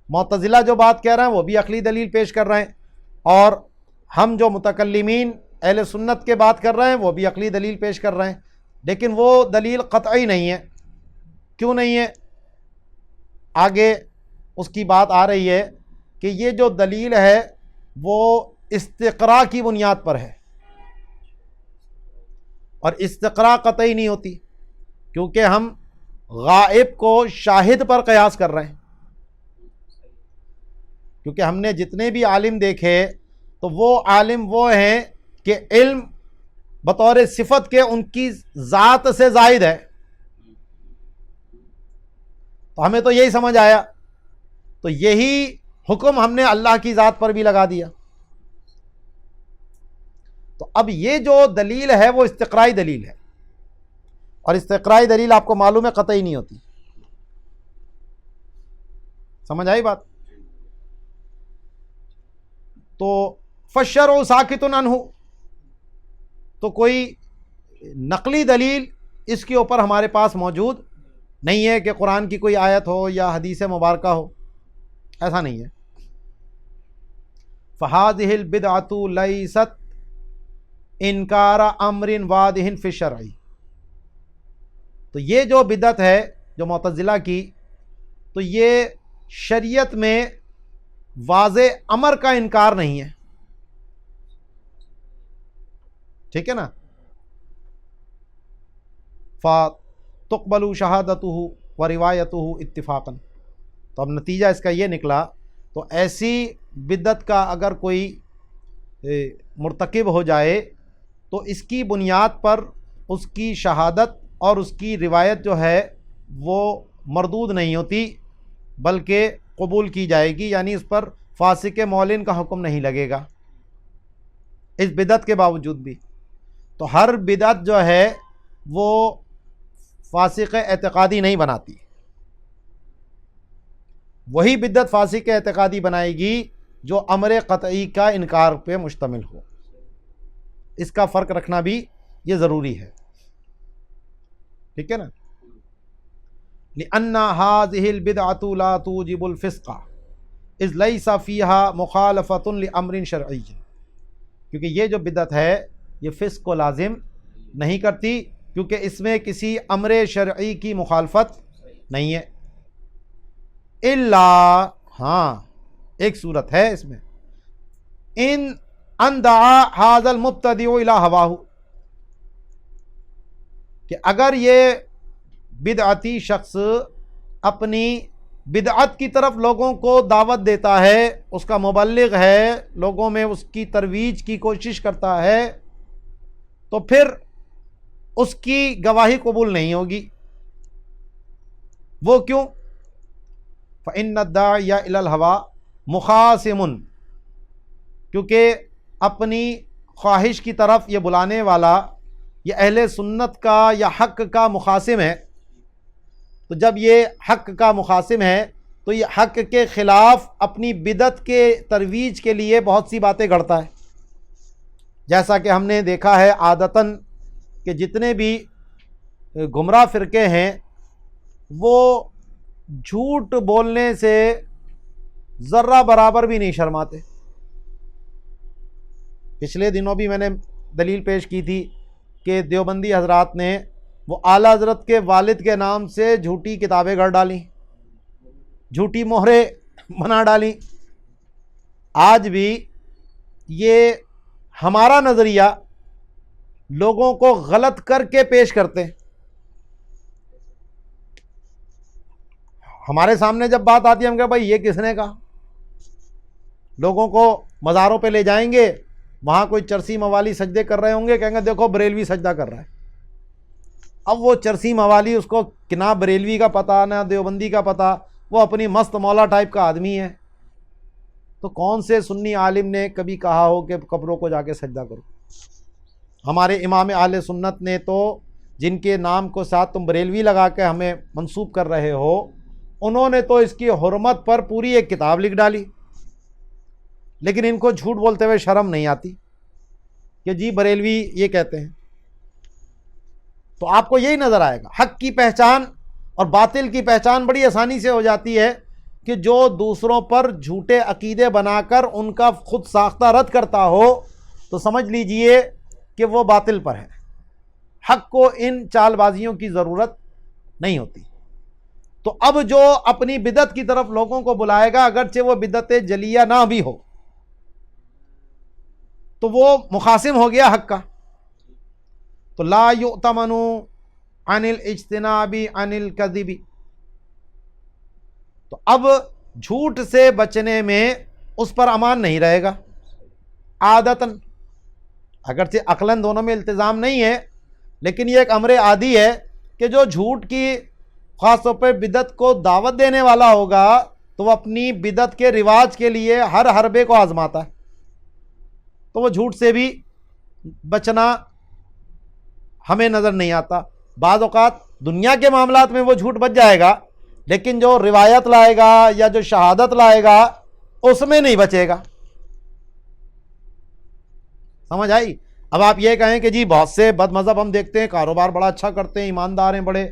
معتزلہ جو بات کہہ رہے ہیں وہ بھی عقلی دلیل پیش کر رہے ہیں، اور ہم جو متکلمین اہل سنت کے بات کر رہے ہیں وہ بھی عقلی دلیل پیش کر رہے ہیں، لیکن وہ دلیل قطعی نہیں ہے۔ کیوں نہیں ہے؟ آگے اس کی بات آ رہی ہے کہ یہ جو دلیل ہے وہ استقراء کی بنیاد پر ہے، اور استقراء قطعی نہیں ہوتی، کیونکہ ہم غائب کو شاہد پر قیاس کر رہے ہیں۔ کیونکہ ہم نے جتنے بھی عالم دیکھے تو وہ عالم وہ ہیں کہ علم بطور صفت کے ان کی ذات سے زائد ہے، تو ہمیں تو یہی سمجھ آیا، تو یہی حکم ہم نے اللہ کی ذات پر بھی لگا دیا۔ تو اب یہ جو دلیل ہے وہ استقرائی دلیل ہے، اور استقرائی دلیل آپ کو معلوم ہے قطعی نہیں ہوتی۔ سمجھ آئی بات؟ تو فالشرع ساکت عنہ، تو کوئی نقلی دلیل اس کے اوپر ہمارے پاس موجود نہیں ہے کہ قرآن کی کوئی آیت ہو یا حدیث مبارکہ ہو، ایسا نہیں ہے۔ فَهَذِهِ الْبِدْعَةُ لَيْسَتْ إِنْكَارَ أَمْرٍ وَاضِحٍ فِي الشَّرْعِ، تو یہ جو بدعت ہے جو معتزلہ کی، تو یہ شریعت میں واضح امر کا انکار نہیں ہے، ٹھیک ہے نا۔ فَتُقْبَلُ شَهَادَتُهُ وَرِوَایَتُهُ اتفاقاً، تو اب نتیجہ اس کا یہ نکلا، تو ایسی بدعت کا اگر کوئی مرتکب ہو جائے تو اس کی بنیاد پر اس کی شہادت اور اس کی روایت جو ہے وہ مردود نہیں ہوتی، بلکہ قبول کی جائے گی، یعنی اس پر فاسق معلن کا حکم نہیں لگے گا اس بدعت کے باوجود بھی۔ تو ہر بدعت جو ہے وہ فاسق اعتقادی نہیں بناتی، وہی بدعت فاسق اعتقادی بنائے گی جو امر قطعی کا انکار پہ مشتمل ہو۔ اس کا فرق رکھنا بھی یہ ضروری ہے، ٹھیک ہے نا۔ لِأَنَّ هَذِهِ الْبِدْعَةُ لَا تُوجِبُ الْفِسْقَ إِذْ لَيْسَ فِيهَا مُخَالَفَةٌ لِأَمْرٍ شَرْعِيٍّ، کیونکہ یہ جو بدعت ہے یہ فسق کو لازم نہیں کرتی، کیونکہ اس میں کسی امر شرعی کی مخالفت نہیں ہے۔ الا، ہاں ایک صورت ہے اس میں، ان دعا ھذا المبتدع الی ہواہ، کہ اگر یہ بدعتی شخص اپنی بدعت کی طرف لوگوں کو دعوت دیتا ہے، اس کا مبلغ ہے، لوگوں میں اس کی ترویج کی کوشش کرتا ہے، تو پھر اس کی گواہی قبول نہیں ہوگی۔ وہ کیوں؟ فإن الداعی الی الہویٰ مخاصم، کیونکہ اپنی خواہش کی طرف یہ بلانے والا یہ اہل سنت کا یا حق کا مخاصم ہے، تو جب یہ حق کا مخاصم ہے تو یہ حق کے خلاف اپنی بدعت کے ترویج کے لیے بہت سی باتیں گھڑتا ہے، جیسا کہ ہم نے دیکھا ہے عادتاً کہ جتنے بھی گمراہ فرقے ہیں وہ جھوٹ بولنے سے ذرہ برابر بھی نہیں شرماتے۔ پچھلے دنوں بھی میں نے دلیل پیش کی تھی کہ دیوبندی حضرات نے وہ اعلیٰ حضرت کے والد کے نام سے جھوٹی کتابیں گھڑ ڈالیں، جھوٹی مہریں بنا ڈالیں۔ آج بھی یہ ہمارا نظریہ لوگوں کو غلط کر کے پیش کرتے ہیں۔ ہمارے سامنے جب بات آتی ہے ہم کہ بھائی یہ کس نے کہا، لوگوں کو مزاروں پہ لے جائیں گے، وہاں کوئی چرسی موالی سجدے کر رہے ہوں گے، کہیں گے دیکھو بریلوی سجدہ کر رہا ہے۔ اب وہ چرسی موالی اس کو نہ بریلوی کا پتہ نہ دیوبندی کا پتہ، وہ اپنی مست مولا ٹائپ کا آدمی ہے۔ تو کون سے سنی عالم نے کبھی کہا ہو کہ قبروں کو جا کے سجدہ کرو؟ ہمارے امام اہل سنت نے تو جن کے نام کو ساتھ تم بریلوی لگا کے ہمیں منسوب کر رہے ہو، انہوں نے تو اس کی حرمت پر پوری ایک کتاب لکھ ڈالی، لیکن ان کو جھوٹ بولتے ہوئے شرم نہیں آتی کہ جی بریلوی یہ کہتے ہیں۔ تو آپ کو یہی نظر آئے گا، حق کی پہچان اور باطل کی پہچان بڑی آسانی سے ہو جاتی ہے کہ جو دوسروں پر جھوٹے عقیدے بنا کر ان کا خود ساختہ رد کرتا ہو تو سمجھ لیجئے کہ وہ باطل پر ہے۔ حق کو ان چال بازیوں کی ضرورت نہیں ہوتی۔ تو اب جو اپنی بدعت کی طرف لوگوں کو بلائے گا، اگرچہ وہ بدعت جلیہ نہ بھی ہو، تو وہ مخاصم ہو گیا حق کا۔ تو لا یؤتمن عن الاجتناب عن الکذب، تو اب جھوٹ سے بچنے میں اس پر امان نہیں رہے گا عادتاً، اگرچہ عقلاً دونوں میں التزام نہیں ہے، لیکن یہ ایک امر عادی ہے کہ جو جھوٹ کی خاص طور پہ بدعت کو دعوت دینے والا ہوگا تو وہ اپنی بدعت کے رواج کے لیے ہر حربے کو آزماتا ہے، تو وہ جھوٹ سے بھی بچنا ہمیں نظر نہیں آتا۔ بعض اوقات دنیا کے معاملات میں وہ جھوٹ بچ جائے گا، لیکن جو روایت لائے گا یا جو شہادت لائے گا اس میں نہیں بچے گا۔ سمجھ آئی؟ اب آپ یہ کہیں کہ جی بہت سے بد مذہب ہم دیکھتے ہیں کاروبار بڑا اچھا کرتے ہیں، ایماندار ہیں بڑے،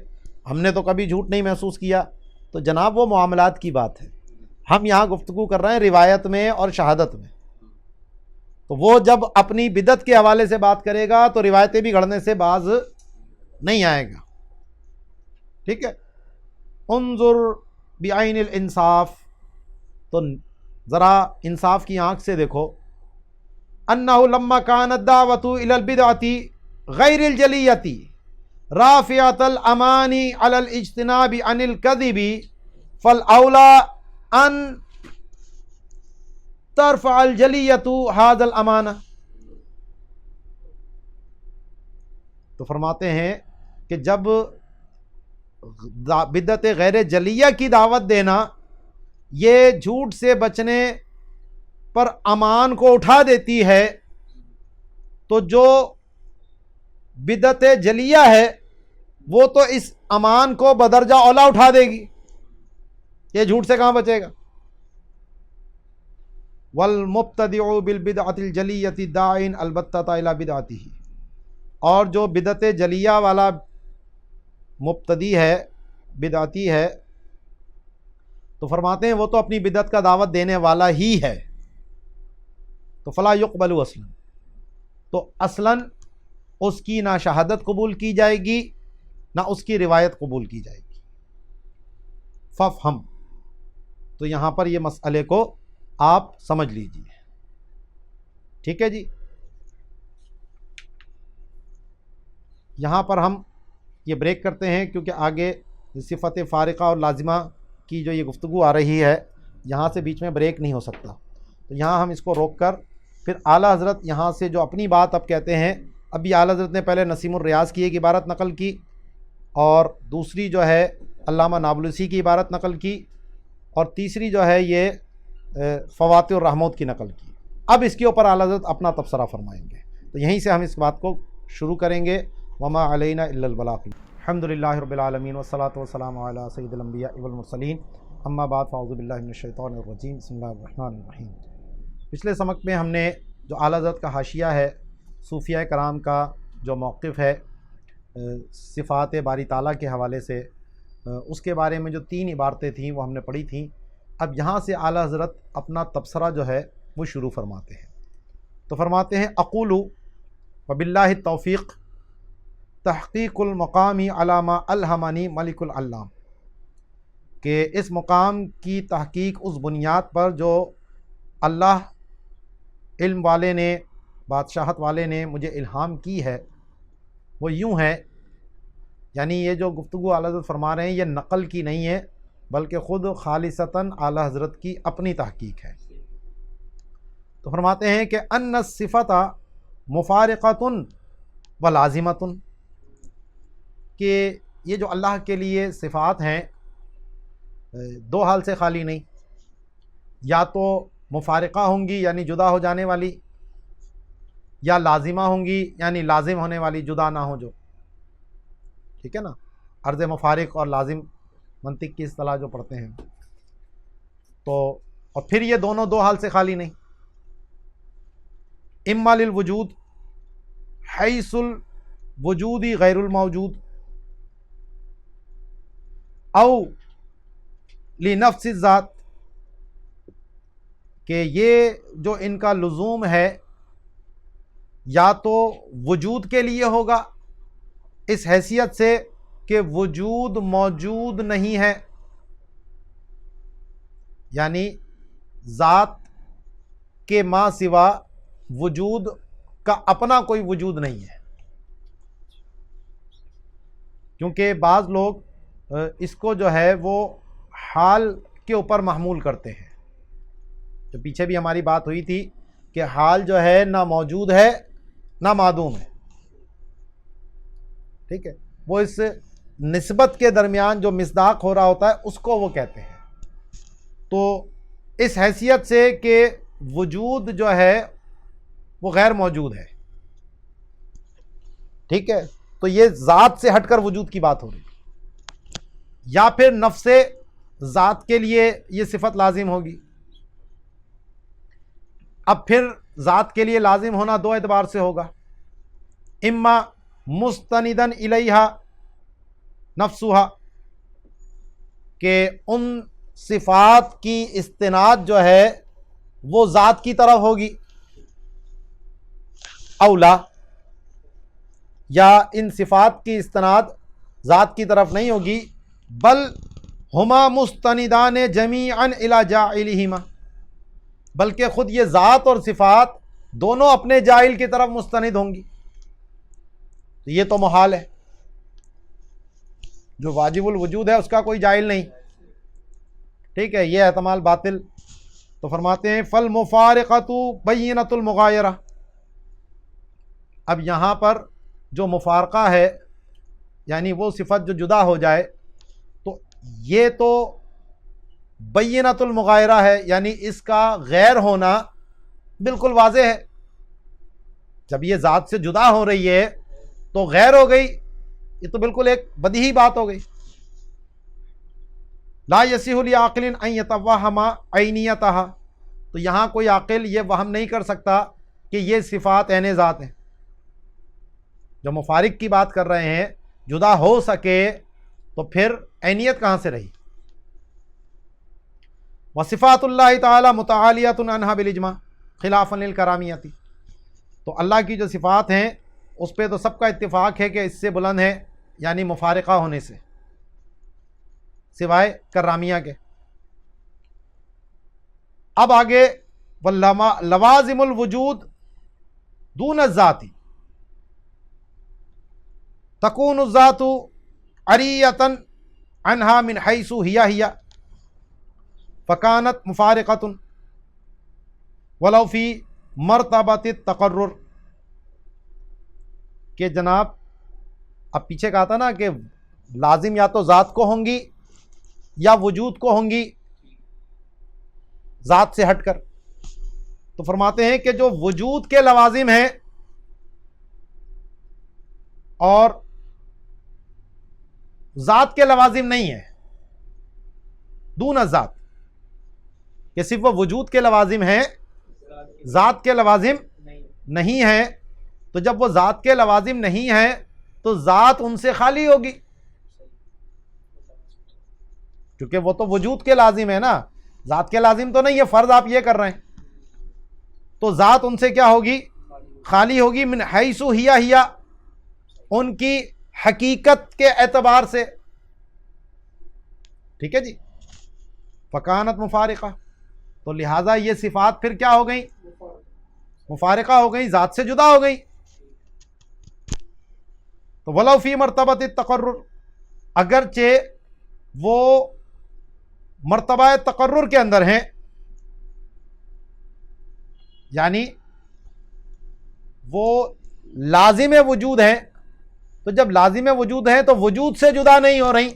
ہم نے تو کبھی جھوٹ نہیں محسوس کیا۔ تو جناب وہ معاملات کی بات ہے، ہم یہاں گفتگو کر رہے ہیں روایت میں اور شہادت میں۔ تو وہ جب اپنی بدعت کے حوالے سے بات کرے گا تو روایتیں بھی گھڑنے سے باز نہیں آئے گا، ٹھیک ہے۔ انظر بعین الانصاف، تو ذرا انصاف کی آنکھ سے دیکھو، انہ لما کانت دعوت الی البدعۃ غیر الجلیۃ رافعۃ الامانی علی الاجتناب عن الکذب فالاولی ان ترفع الجلیۃ ھذا الامانہ۔ تو فرماتے ہیں کہ جب بدعت غیر جلیہ کی دعوت دینا یہ جھوٹ سے بچنے پر امان کو اٹھا دیتی ہے، تو جو بدعت جلیہ ہے وہ تو اس امان کو بدرجہ اولا اٹھا دے گی، یہ جھوٹ سے کہاں بچے گا۔ والمبتدع بالبدعۃ الجلیۃ داع البتۃ الی بدعتہ، اور جو بدعت جلیہ والا مبتدی ہے، بدعتی ہے، تو فرماتے ہیں وہ تو اپنی بدعت کا دعوت دینے والا ہی ہے، تو فلا یقبل اصلا، تو اصلاً اس کی نہ شہادت قبول کی جائے گی نہ اس کی روایت قبول کی جائے گی۔ فافہم، تو یہاں پر یہ مسئلے کو آپ سمجھ لیجئے، ٹھیک ہے جی۔ یہاں پر ہم یہ بریک کرتے ہیں کیونکہ آگے صفت فارقہ اور لازمہ کی جو یہ گفتگو آ رہی ہے یہاں سے بیچ میں بریک نہیں ہو سکتا، تو یہاں ہم اس کو روک کر پھر اعلیٰ حضرت یہاں سے جو اپنی بات اب کہتے ہیں، ابھی اعلیٰ حضرت نے پہلے نسیم الریاض کی ایک عبارت نقل کی اور دوسری جو ہے علامہ نابلسی کی عبارت نقل کی اور تیسری جو ہے یہ فواتح الرحمت کی نقل کی۔ اب اس کے اوپر اعلیٰ حضرت اپنا تبصرہ فرمائیں گے، تو یہیں سے ہم اس بات کو شروع کریں گے۔ وما علینا الا البلاغ۔ الحمد للہ رب العالمین والصلاۃ والسلام علی سید الانبیاء والمرسلین، اما بعد فاعوذ باللہ من الشیطان الرجیم، بسم اللہ الرحمن الرحیم۔ پچھلے سبق میں ہم نے جو اعلیٰ حضرت کا حاشیہ ہے صوفیہ کرام کا جو موقف ہے صفات باری تعالیٰ کے حوالے سے، اس کے بارے میں جو 3 عبارتیں تھیں وہ ہم نے پڑھی تھیں۔ اب یہاں سے اعلیٰ حضرت اپنا تبصرہ جو ہے وہ شروع فرماتے ہیں۔ تو فرماتے ہیں اقول وباللہ التوفیق تحقیق المقامی علی ما الہمنی ملک العلام، کہ اس مقام کی تحقیق اس بنیاد پر جو اللہ علم والے نے، بادشاہت والے نے مجھے الہام کی ہے، وہ یوں ہے، یعنی یہ جو گفتگو اعلیٰ حضرت فرما رہے ہیں یہ نقل کی نہیں ہے بلکہ خود خالصتاً اعلیٰ حضرت کی اپنی تحقیق ہے۔ تو فرماتے ہیں کہ ان الصفۃ مفارقۃ و لازمۃ، کہ یہ جو اللہ کے لیے صفات ہیں 2 حال سے خالی نہیں، یا تو مفارقہ ہوں گی یعنی جدا ہو جانے والی، یا لازمہ ہوں گی یعنی لازم ہونے والی، جدا نہ ہو جو، ٹھیک ہے نا، عرض مفارق اور لازم منطق کی اصطلاح جو پڑھتے ہیں۔ تو اور پھر یہ دونوں 2 حال سے خالی نہیں، اما للوجود حیث الوجود غیر الموجود، او لنفس الذات، کہ یہ جو ان کا لزوم ہے یا تو وجود کے لیے ہوگا اس حیثیت سے کہ وجود موجود نہیں ہے، یعنی ذات کے ما سوا وجود کا اپنا کوئی وجود نہیں ہے، کیونکہ بعض لوگ اس کو جو ہے وہ حال کے اوپر محمول کرتے ہیں۔ جو پیچھے بھی ہماری بات ہوئی تھی کہ حال جو ہے نہ موجود ہے نہ معدوم ہے، ٹھیک ہے، وہ اس نسبت کے درمیان جو مصداق ہو رہا ہوتا ہے اس کو وہ کہتے ہیں۔ تو اس حیثیت سے کہ وجود جو ہے وہ غیر موجود ہے، ٹھیک ہے، تو یہ ذات سے ہٹ کر وجود کی بات ہو رہی ہے، یا پھر نفس ذات کے لیے یہ صفت لازم ہوگی۔ اب پھر ذات کے لیے لازم ہونا 2 اعتبار سے ہوگا، اما مستندن الیہا نفسہا، کہ ان صفات کی استناد جو ہے وہ ذات کی طرف ہوگی، اولا، یا ان صفات کی استناد ذات کی طرف نہیں ہوگی، بل ہما مستندان جمیعا الی جاعلہما، بلکہ خود یہ ذات اور صفات دونوں اپنے جائل کی طرف مستند ہوں گی۔ یہ تو محال ہے، جو واجب الوجود ہے اس کا کوئی جائل نہیں، ٹھیک ہے، یہ احتمال باطل۔ تو فرماتے ہیں فالمفارقۃ بینۃ المغایرہ، اب یہاں پر جو مفارقہ ہے یعنی وہ صفت جو جدا ہو جائے، تو یہ تو بینۃ المغایرہ ہے، یعنی اس کا غیر ہونا بالکل واضح ہے۔ جب یہ ذات سے جدا ہو رہی ہے تو غیر ہو گئی، یہ تو بالکل ایک بدیہی بات ہو گئی۔ لا یصح لعاقل ان یتوہم عینیتہا، تو یہاں کوئی عاقل یہ وہم نہیں کر سکتا کہ یہ صفات عین ذات ہیں۔ جو مفارق کی بات کر رہے ہیں جدا ہو سکے تو پھر عینیت کہاں سے رہی؟ وصفات اللہ تعالی متعالیۃ عنہا بالاجماع خلافا للکرامیۃ، تو اللہ کی جو صفات ہیں اس پہ تو سب کا اتفاق ہے کہ اس سے بلند ہے، یعنی مفارقہ ہونے سے، سوائے کرامیہ کے۔ اب آگے لوازم الوجود دون الذات تکون الذات عریۃ عنہا من حیث ہی فکانت مفارقۃ ولو فی مرتبۃ التقرر، کہ جناب اب پیچھے کہا تھا نا کہ لازم یا تو ذات کو ہوں گی یا وجود کو ہوں گی ذات سے ہٹ کر، تو فرماتے ہیں کہ جو وجود کے لوازم ہیں اور ذات کے لوازم نہیں ہیں، دون الذات، کہ صرف وہ وجود کے لوازم ہیں ذات کے لوازم نہیں ہیں، تو تو جب وہ ذات کے لوازم نہیں ہیں تو ذات ان سے خالی ہوگی، کیونکہ وہ تو وجود کے لازم ہے نا، ذات کے لازم تو نہیں ہے، فرض آپ یہ کر رہے ہیں، تو ذات ان سے کیا ہوگی؟ خالی ہوگی، من حیث ہیا ان کی حقیقت کے اعتبار سے، ٹھیک ہے جی، فکانت مفارقہ، تو لہٰذا یہ صفات پھر کیا ہو گئیں؟ مفارقہ ہو گئی، ذات سے جدا ہو گئی. تو ولو فی مرتبۃ التقرر، اگرچہ وہ مرتبہ تقرر کے اندر ہیں، یعنی وہ لازم وجود ہیں، تو جب لازم وجود ہیں تو وجود سے جدا نہیں ہو رہی،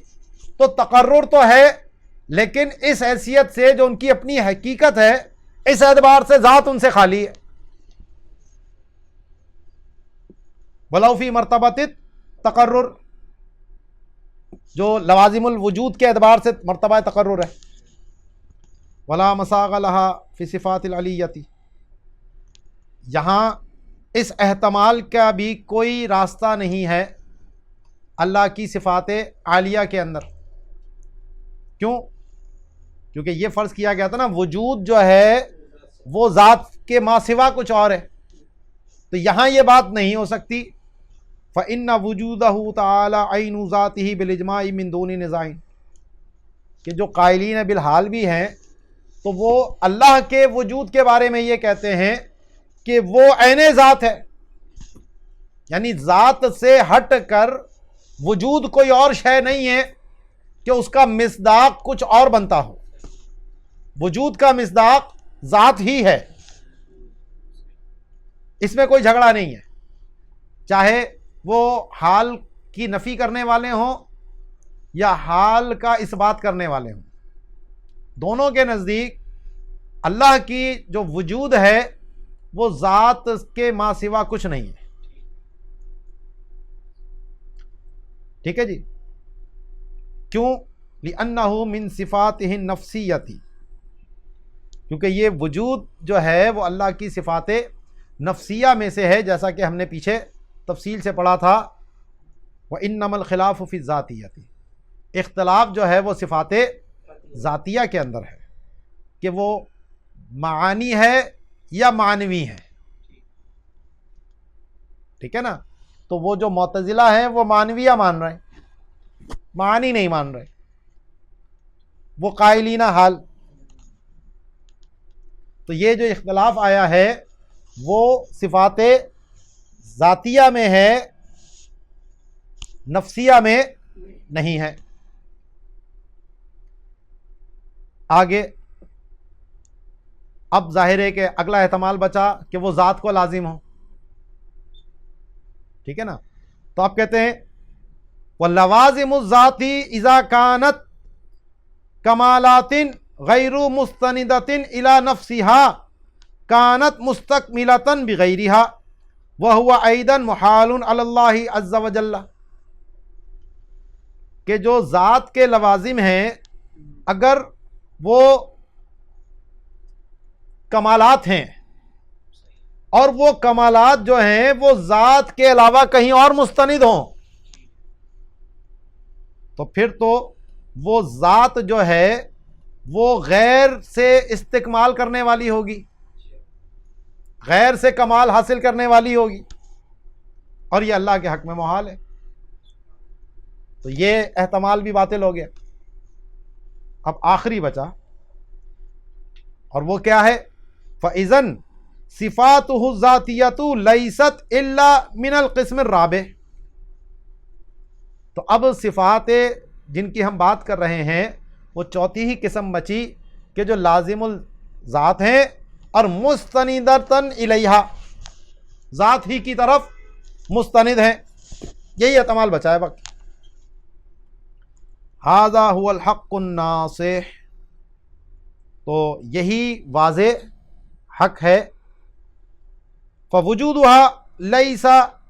تو تقرر تو ہے لیکن اس حیثیت سے جو ان کی اپنی حقیقت ہے، اس اعتبار سے ذات ان سے خالی ہے. ولو فی مرتبۃ تقرر، جو لوازم الوجود کے اعتبار سے مرتبہ تقرر ہے. ولا مساغ لها فی صفات العلیۃ، یہاں اس احتمال کا بھی کوئی راستہ نہیں ہے اللہ کی صفات عالیہ کے اندر. کیوں؟ کیونکہ یہ فرض کیا گیا تھا نا وجود جو ہے وہ ذات کے ماں سوا کچھ اور ہے، تو یہاں یہ بات نہیں ہو سکتی. فَإِنَّ وُجُودَهُ تَعَالَى عَيْنُ ذَاتِهِ بِالْإِجْمَاعِ مِن دُونِ نِزَاعٍ، کہ جو قائلین بالحال بھی ہیں تو وہ اللہ کے وجود کے بارے میں یہ کہتے ہیں کہ وہ عین ذات ہے، یعنی ذات سے ہٹ کر وجود کوئی اور شے نہیں ہے کہ اس کا مصداق کچھ اور بنتا ہو. وجود کا مصداق ذات ہی ہے، اس میں کوئی جھگڑا نہیں ہے، چاہے وہ حال کی نفی کرنے والے ہوں یا حال کا اثبات کرنے والے ہوں. دونوں کے نزدیک اللہ کی جو وجود ہے وہ ذات کے ماں سوا کچھ نہیں ہے. ٹھیک ہے جی. کیوں؟ لِأَنَّهُ مِن صِفَاتِهِ النَّفْسِيَّةِ، کیونکہ یہ وجود جو ہے وہ اللہ کی صفات نفسیہ میں سے ہے، جیسا کہ ہم نے پیچھے تفصیل سے پڑھا تھا. وَإِنَّمَا الْخِلَافُ فِي الذَّاتِيَّةِ، اختلاف جو ہے وہ صفات ذاتیہ کے اندر ہے کہ وہ معانی ہے یا معنوی ہے. ٹھیک ہے نا. تو وہ جو معتزلہ ہیں وہ معنویہ مان رہے ہیں، معانی نہیں مان رہے، وہ قائلین حال. تو یہ جو اختلاف آیا ہے وہ صفات ذاتیہ میں ہے، نفسیہ میں نہیں ہے. آگے اب ظاہر ہے کہ اگلا احتمال بچا کہ وہ ذات کو لازم ہو. ٹھیک ہے نا. تو آپ کہتے ہیں وَاللَّوَازِمُ الذَّاتِ اِذَا كَانَتْ كَمَالَاتٍ غَيْرُ مُسْتَنِدَةٍ إِلَى نَفْسِهَا كَانَتْ مُسْتَكْمِلَةً بِغَيْرِهَا وَهُوَ أَيْضًا مُحَالٌ عَلَى اللَّهِ عَزَّ وَجَلَّ، کہ جو ذات کے لوازم ہیں اگر وہ کمالات ہیں اور وہ کمالات جو ہیں وہ ذات کے علاوہ کہیں اور مستند ہوں، تو پھر تو وہ ذات جو ہے وہ غیر سے استکمال کرنے والی ہوگی، غیر سے کمال حاصل کرنے والی ہوگی، اور یہ اللہ کے حق میں محال ہے. تو یہ احتمال بھی باطل ہو گیا. اب آخری بچا، اور وہ کیا ہے؟ فَإِذًا صِفَاتُهُ الذَّاتِيَّةُ لَيْسَتْ إِلَّا مِنَ الْقِسْمِ الرَّابِعِ. تو اب صفات جن کی ہم بات کر رہے ہیں وہ چوتھی ہی قسم بچی کہ جو لازم الذات ہیں اور مستندتاً الیہا، ذات ہی کی طرف مستند ہیں. یہی احتمال بچا ہے باقی. ھذا ھو الحق الناصح، تو یہی واضح حق ہے. فوجودها لیس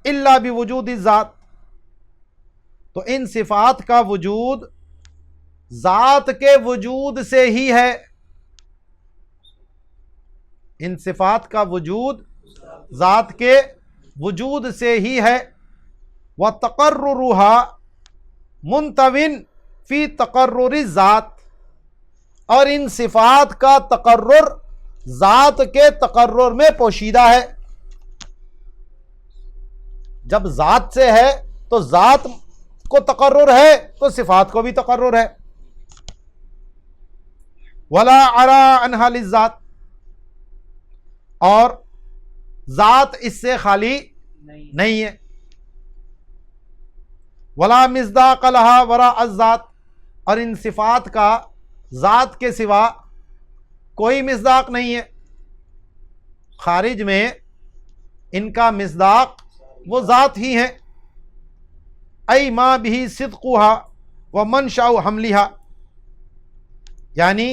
الا بوجود الذات، تو ان صفات کا وجود ذات کے وجود سے ہی ہے. ان صفات کا وجود ذات کے وجود سے ہی ہے، وَتَقَرُّرُهَا مُنْتَوٍ فی تقرر ذات، اور ان صفات کا تقرر ذات کے تقرر میں پوشیدہ ہے۔ جب ذات سے ہے تو ذات کو تقرر ہے تو صفات کو بھی تقرر ہے۔ وَلَا عَرَىٰ عَنْهَا لِلذَّاتِ، اور ذات اس سے خالی نہیں ہے۔ وَلَا مِصْدَاقَ لَهَا وَرَاءَ الذَّاتِ، اور ان صفات کا ذات کے سوا کوئی مصداق نہیں ہے۔ خارج میں ان کا مصداق وہ ذات ہی ہیں، ای ما بھی صدقها ومنشأ حملها، یعنی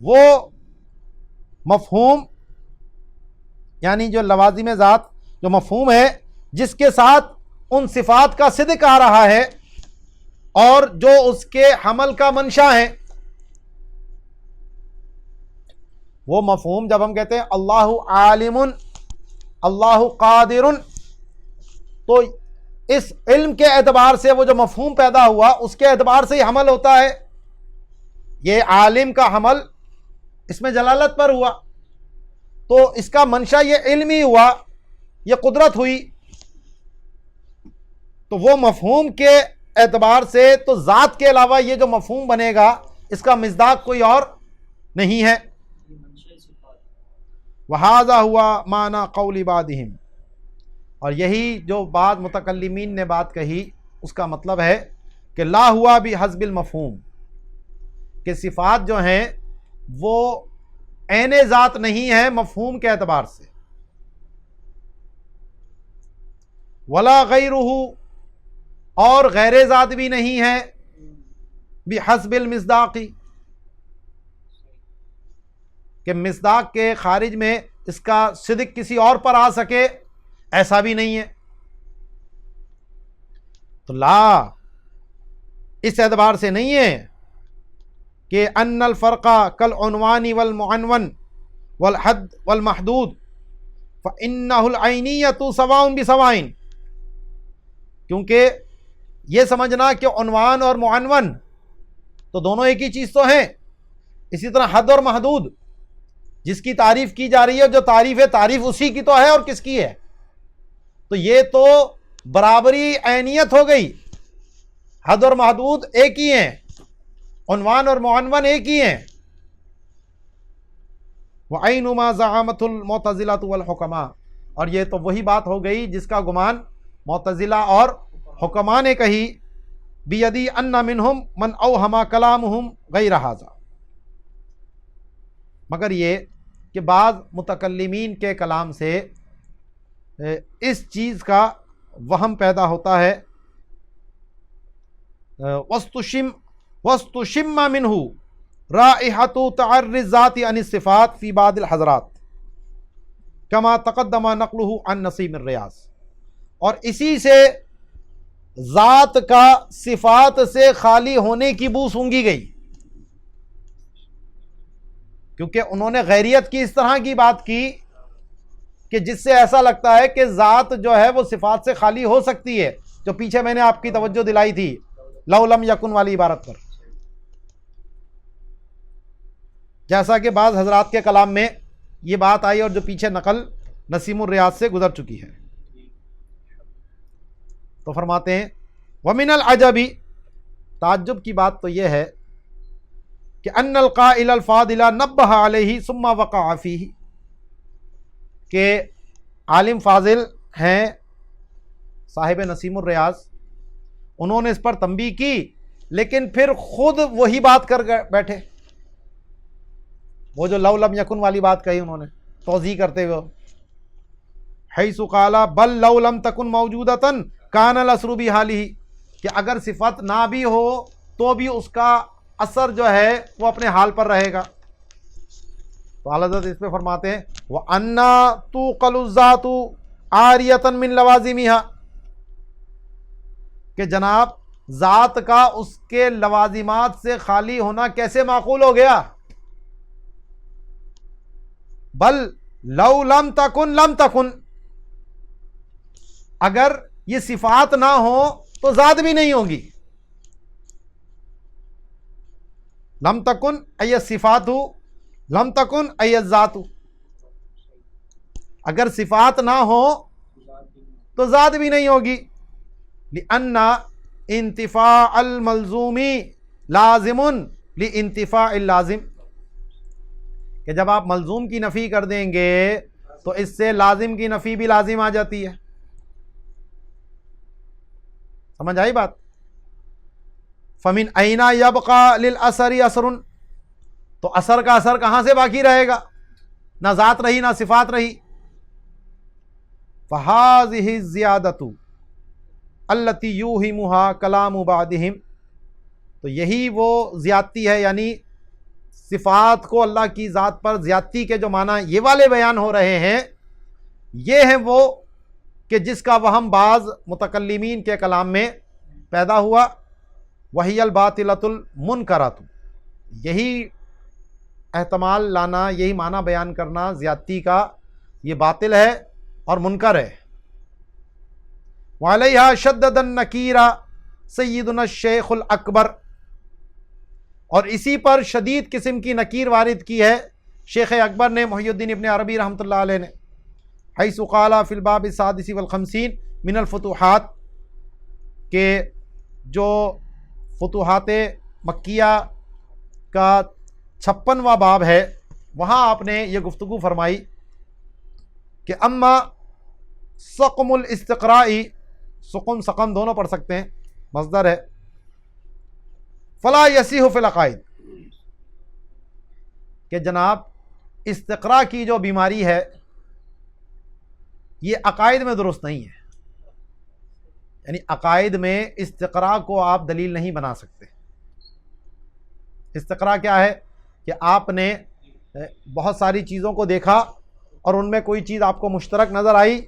وہ مفہوم، یعنی جو لوازم ذات جو مفہوم ہے جس کے ساتھ ان صفات کا صدق آ رہا ہے اور جو اس کے حمل کا منشا ہے۔ وہ مفہوم جب ہم کہتے ہیں اللہ عالم، اللہ قادر، تو اس علم کے اعتبار سے وہ جو مفہوم پیدا ہوا اس کے اعتبار سے ہی حمل ہوتا ہے۔ یہ عالم کا حمل اس میں جلالت پر ہوا تو اس کا منشا یہ علم ہی ہوا، یہ قدرت ہوئی۔ تو وہ مفہوم کے اعتبار سے تو ذات کے علاوہ یہ جو مفہوم بنے گا اس کا مصداق کوئی اور نہیں ہے۔ وَهَذَا هُوَ مَعْنَى قَوْلِ بَعْضِهِمْ، اور یہی جو بعض متکلمین نے بات کہی اس کا مطلب ہے کہ لا ہوا بحسب المفہوم، کہ صفات جو ہیں وہ عین ذات نہیں ہے مفہوم کے اعتبار سے۔ ولا غیرہ، اور غیر ذات بھی نہیں ہے بحسب المصداق، کہ مصداق کے خارج میں اس کا صدق کسی اور پر آ سکے، ایسا بھی نہیں ہے۔ تو لا اس اعتبار سے نہیں ہے کہ ان الفرق کالعنوان والمعنون والحد والمحدود فإنہ العینیۃ سواء بسواء، کیونکہ یہ سمجھنا کہ عنوان اور معنون تو دونوں ایک ہی چیز تو ہیں، اسی طرح حد اور محدود جس کی تعریف کی جا رہی ہے، جو تعریف ہے تعریف اسی کی تو ہے اور کس کی ہے، تو یہ تو برابری عینیت ہو گئی۔ حد اور محدود ایک ہی ہیں، عنوان اور معنون ایک ہی ہیں۔ وَعَيْنُ مَا زَعَمَتُ الْمُعْتَزِلَةُ وَالْحُكَمَاءُ، اور یہ تو وہی بات ہو گئی جس کا گمان معتزلہ اور حکماء نے کہی، بِيَدِي أَنَّ مِنْهُمْ مَنْ أَوْهَمَ كَلَامُهُمْ غَيْرَ هَذَا، مگر یہ کہ بعض متکلمین کے کلام سے اس چیز کا وہم پیدا ہوتا ہے۔ وَاسْتُشِمَّ مِنْهُ رَائِحَةُ تَعَرِّ الذَّاتِ عَنِ الصِّفَاتِ فِي بَعْضِ الْحَضْرَاتِ كَمَا تَقَدَّمَ نَقْلُهُ عَنْ نَسِيمِ الرِّيَاضِ، اور اسی سے ذات کا صفات سے خالی ہونے کی بو سونگھی گئی، کیونکہ انہوں نے غیریت کی اس طرح کی بات کی کہ جس سے ایسا لگتا ہے کہ ذات جو ہے وہ صفات سے خالی ہو سکتی ہے، جو پیچھے میں نے آپ کی توجہ دلائی تھی لو لم یکن والی عبارت پر۔ جیسا کہ بعض حضرات کے کلام میں یہ بات آئی اور جو پیچھے نقل نسیم الریاض سے گزر چکی ہے، تو فرماتے ہیں وَمِنَ الْعَجَبِ، تعجب کی بات تو یہ ہے کہ ان القائل الفاضل نبہ علیہ ثم وقع فیہ، کہ عالم فاضل ہیں صاحب نسیم الریاض، انہوں نے اس پر تنبیہ کی لیکن پھر خود وہی بات کر بیٹھے، وہ جو لو لم یکن والی بات کہی انہوں نے توضیح کرتے ہوئے، حیث قال بل لو لم تکن موجودۃ کان الاسر بحالہ، کہ اگر صفت نہ بھی ہو تو بھی اس کا اثر جو ہے وہ اپنے حال پر رہے گا۔ تو اعلیٰ حضرت اس پہ فرماتے ہیں وَأَنَّا تُوقَلُ الذَّاتُ عَارِيَةً مِّن لَوَازِمِهَا، کہ جناب ذات کا اس کے لوازمات سے خالی ہونا کیسے معقول ہو گیا؟ بل لو لم تکن لم تکن، اگر یہ صفات نہ ہو تو ذات بھی نہیں ہوگی. لم تکن ای الصفات لم تکن ای الذات. اگر صفات نہ ہو تو ذات بھی نہیں ہوگی. لأن انتفاع الملزوم لازم لانتفاع اللازم، کہ جب آپ ملزوم کی نفی کر دیں گے تو اس سے لازم کی نفی بھی لازم آ جاتی ہے. سمجھ آئی بات؟ فمن این یبقى للاثر اثر، تو اثر کا اثر کہاں سے باقی رہے گا؟ نہ ذات رہی نہ صفات رہی. فهذه الزیادۃ التي یوہمها کلام بعضهم، تو یہی وہ زیادتی ہے، یعنی صفات کو اللہ کی ذات پر زیادتی کے جو معنی یہ والے بیان ہو رہے ہیں، یہ ہیں وہ کہ جس کا وہم بعض متکلمین کے کلام میں پیدا ہوا. وہی الباطلۃ المنکرۃ، یہی احتمال لانا، یہی معنی بیان کرنا زیادتی کا، یہ باطل ہے اور منکر ہے. وعلیہا شدد النکیر سیدنا الشیخ الاکبر، اور اسی پر شدید قسم کی نکیر وارد کی ہے شیخ اکبر نے، محی الدین ابن عربی رحمۃ اللہ علیہ نے، حیث قال فی الباب السادس والخمسین من الفتوحات، کہ جو فتوحات مکیہ کا 56واں باب ہے، وہاں آپ نے یہ گفتگو فرمائی کہ اما سقم الاستقراء، سقم سقم دونوں پڑھ سکتے ہیں، مصدر ہے، فلا یصح فی العقائد، کہ جناب استقراء کی جو بیماری ہے یہ عقائد میں درست نہیں ہے. یعنی عقائد میں استقراء کو آپ دلیل نہیں بنا سکتے. استقراء کیا ہے؟ کہ آپ نے بہت ساری چیزوں کو دیکھا اور ان میں کوئی چیز آپ کو مشترک نظر آئی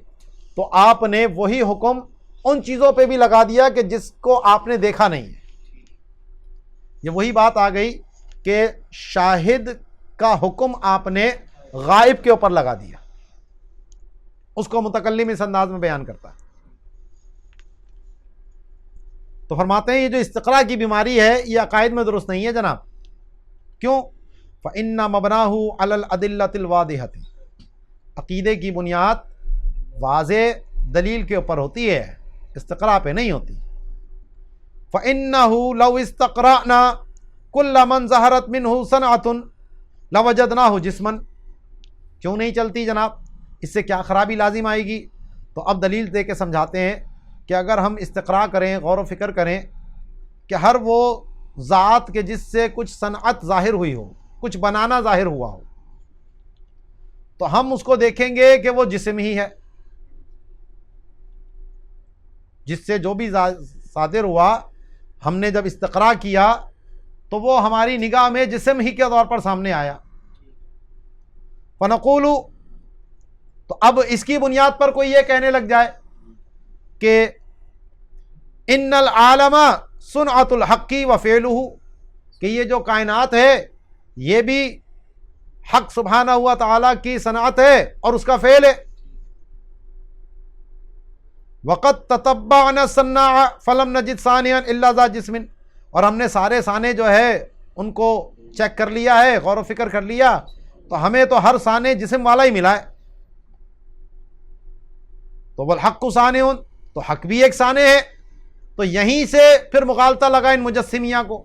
تو آپ نے وہی حکم ان چیزوں پہ بھی لگا دیا کہ جس کو آپ نے دیکھا نہیں ہے. یہ وہی بات آ گئی کہ شاہد کا حکم آپ نے غائب کے اوپر لگا دیا. اس کو متکلم اس انداز میں بیان کرتا ہے. تو فرماتے ہیں یہ جو استقراء کی بیماری ہے یہ عقائد میں درست نہیں ہے جناب. کیوں؟ فَإِنَّ مَبْنَاهُ عَلَى الْأَدِلَّةِ الْوَاضِحَةِ، عقیدے کی بنیاد واضح دلیل کے اوپر ہوتی ہے، استقراء پہ نہیں ہوتی. فَإِنَّهُ لَوْ اسْتَقْرَأْنَا كُلَّ مَنْ ظَهَرَتْ مِنْهُ صَنْعَةٌ لَوَجَدْنَاهُ جِسْمًا، کیوں نہیں چلتی جناب؟ اس سے کیا خرابی لازم آئے گی؟ تو اب دلیل دے کے سمجھاتے ہیں کہ اگر ہم استقراء کریں، غور و فکر کریں کہ ہر وہ ذات کے جس سے کچھ صنعت ظاہر ہوئی ہو، کچھ بنانا ظاہر ہوا ہو، تو ہم اس کو دیکھیں گے کہ وہ جسم ہی ہے. جس سے جو بھی صادر ہوا، ہم نے جب استقراء کیا تو وہ ہماری نگاہ میں جسم ہی کے طور پر سامنے آیا. فنقول، تو اب اس کی بنیاد پر کوئی یہ کہنے لگ جائے کہ ان العالم صنعت الحق وفعلہ، کہ یہ جو کائنات ہے یہ بھی حق سبحانہ ہوا تعالیٰ کی صنعت ہے اور اس کا فعل ہے. وقد تتبعنا الصناع فلم نجد صانعا الا ذا جسم، اور ہم نے سارے صانع جو ہے ان کو چیک کر لیا ہے، غور و فکر کر لیا، تو ہمیں تو ہر صانع جسم والا ہی ملا ہے. تو والحق صانع، تو حق بھی ایک صانع ہے. تو یہیں سے پھر مغالطہ لگا ان مجسمیہ کو.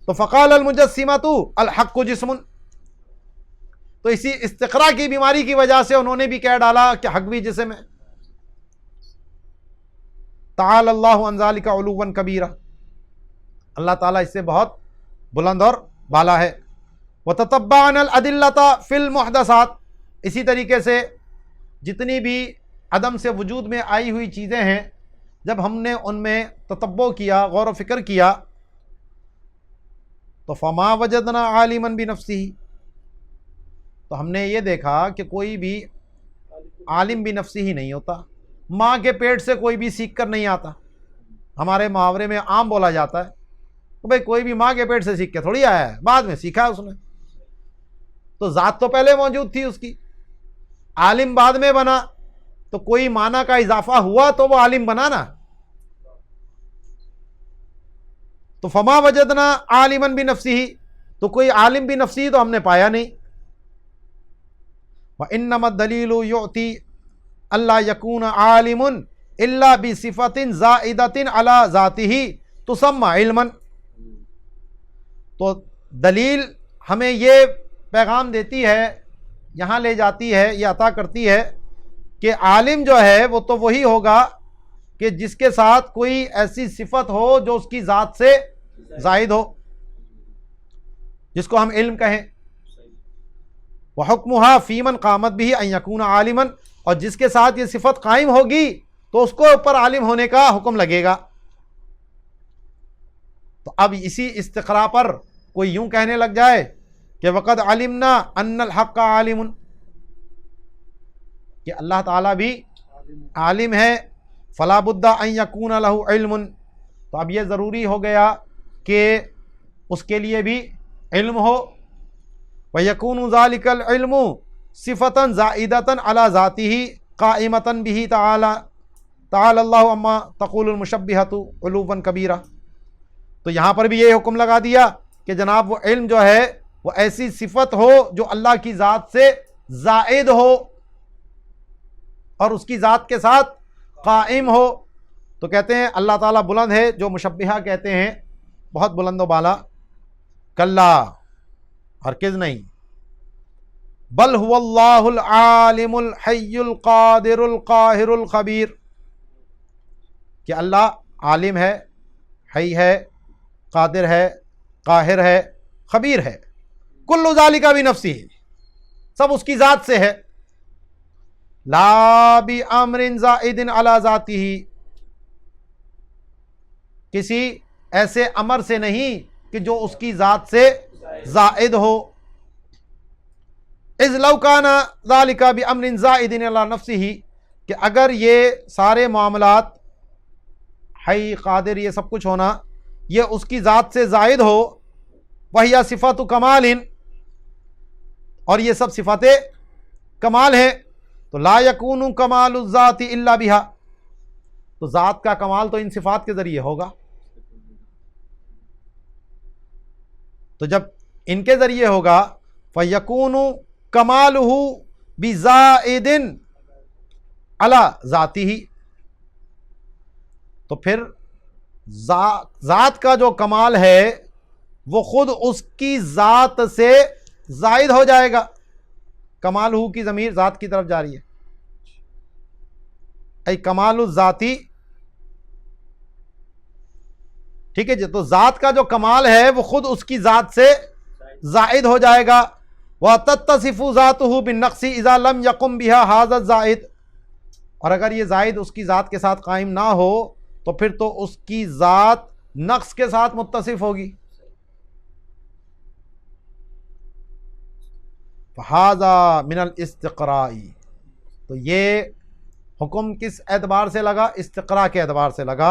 تو فقال المجسمۃ الحق جسم، تو اسی استقراء کی بیماری کی وجہ سے انہوں نے بھی کہہ ڈالا کہ حق بھی جسم ہے. تعالی اللہ عن ذلک علوا کبیرا، اللہ تعالیٰ اس سے بہت بلند اور بالا ہے. وتتبعنا الادلۃ فی المحدثات، اسی طریقے سے جتنی بھی عدم سے وجود میں آئی ہوئی چیزیں ہیں، جب ہم نے ان میں تتبع کیا، غور و فکر کیا، تو فما وجدنا عالما بنفسہ، تو ہم نے یہ دیکھا کہ کوئی بھی عالم بنفسہ ہی نہیں ہوتا. ماں کے پیٹ سے کوئی بھی سیکھ کر نہیں آتا. ہمارے محاورے میں عام بولا جاتا ہے کہ بھئی کوئی بھی ماں کے پیٹ سے سیکھ کے تھوڑی آیا ہے، بعد میں سیکھا ہے اس نے. تو ذات تو پہلے موجود تھی اس کی، عالم بعد میں بنا. تو کوئی معنی کا اضافہ ہوا تو وہ عالم بنا نا. تو فما وجدنا عالما بنفسہ، تو کوئی عالم بنفسہ تو ہم نے پایا نہیں. وانما الدلیل یعطی اللہ یکون عالم الا بصفۃ زائدۃ علی ذاتہ تسمى علما. تو دلیل ہمیں یہ پیغام دیتی ہے، یہاں لے جاتی ہے، یہ عطا کرتی ہے کہ عالم جو ہے وہ تو وہی ہوگا کہ جس کے ساتھ کوئی ایسی صفت ہو جو اس کی ذات سے زائد ہو، جس کو ہم علم کہیں. وحکمها فی من قامت به ان یکون عالما، اور جس کے ساتھ یہ صفت قائم ہوگی تو اس کو اوپر عالم ہونے کا حکم لگے گا. تو اب اسی استقراء پر کوئی یوں کہنے لگ جائے کہ وقد علمنا ان الحق عالم، کہ اللہ تعالیٰ بھی عالم ہے، فلا بد ان یکون له علم، تو اب یہ ضروری ہو گیا کہ اس کے لیے بھی علم ہو. وَيَكُونُ ذَلِكَ الْعِلْمُ صِفَةً زَائِدَةً عَلَى ذَاتِهِ قَائِمَةً بِهِ تَعَالَى اللَّهُ عَمَّا تَقُولُ الْمُشَبِّهَةُ عُلُوًّا كَبِيرًا. تو یہاں پر بھی یہ حکم لگا دیا کہ جناب وہ علم جو ہے وہ ایسی صفت ہو جو اللہ کی ذات سے زائد ہو اور اس کی ذات کے ساتھ قائم ہو. تو کہتے ہیں اللہ تعالیٰ بلند ہے، جو مشبہہ کہتے ہیں بہت بلند و بالا. کلا، ہرگز نہیں. بل هو اللہ العالم الحی القادر القاہر الخبیر، کہ اللہ عالم ہے، حی ہے، قادر ہے، قاہر ہے، خبیر ہے. کل ذالک بنفسہ، سب اس کی ذات سے ہے. لا بامر زائد علی ذاتہ، کسی ایسے امر سے نہیں کہ جو اس کی ذات سے زائد ہو. اذ لو کان ذالک بامر زائد علی نفسہ، کہ اگر یہ سارے معاملات حی قادر یہ سب کچھ ہونا یہ اس کی ذات سے زائد ہو، وہی صفات کمال، اور یہ سب صفات کمال ہیں، تو لا یکون کمال الذات الا بہا، تو ذات کا کمال تو ان صفات کے ذریعے ہوگا. تو جب ان کے ذریعے ہوگا فَيَكُونُ كَمَالُهُ بِزَائِدٍ عَلَى ذَاتِهِ، تو پھر ذات کا جو کمال ہے وہ خود اس کی ذات سے زائد ہو جائے گا. کمال ہو کی ضمیر ذات کی طرف جاری ہے، ای کمال الذاتی، ٹھیک ہے جی. تو ذات کا جو کمال ہے وہ خود اس کی ذات سے زائد ہو جائے گا. وَتَتَّصِفُ ذَاتُهُ بِالنَّقْصِ إِذَا لَمْ يَقُمْ بِهَا هَذَا الزَّائِد، اور اگر یہ زائد اس کی ذات کے ساتھ قائم نہ ہو تو پھر تو اس کی ذات نقص کے ساتھ متصف ہوگی. فَهَذَا مِنَ الْإِسْتِقْرَاءِ، تو یہ حکم کس اعتبار سے لگا؟ استقراء کے اعتبار سے لگا.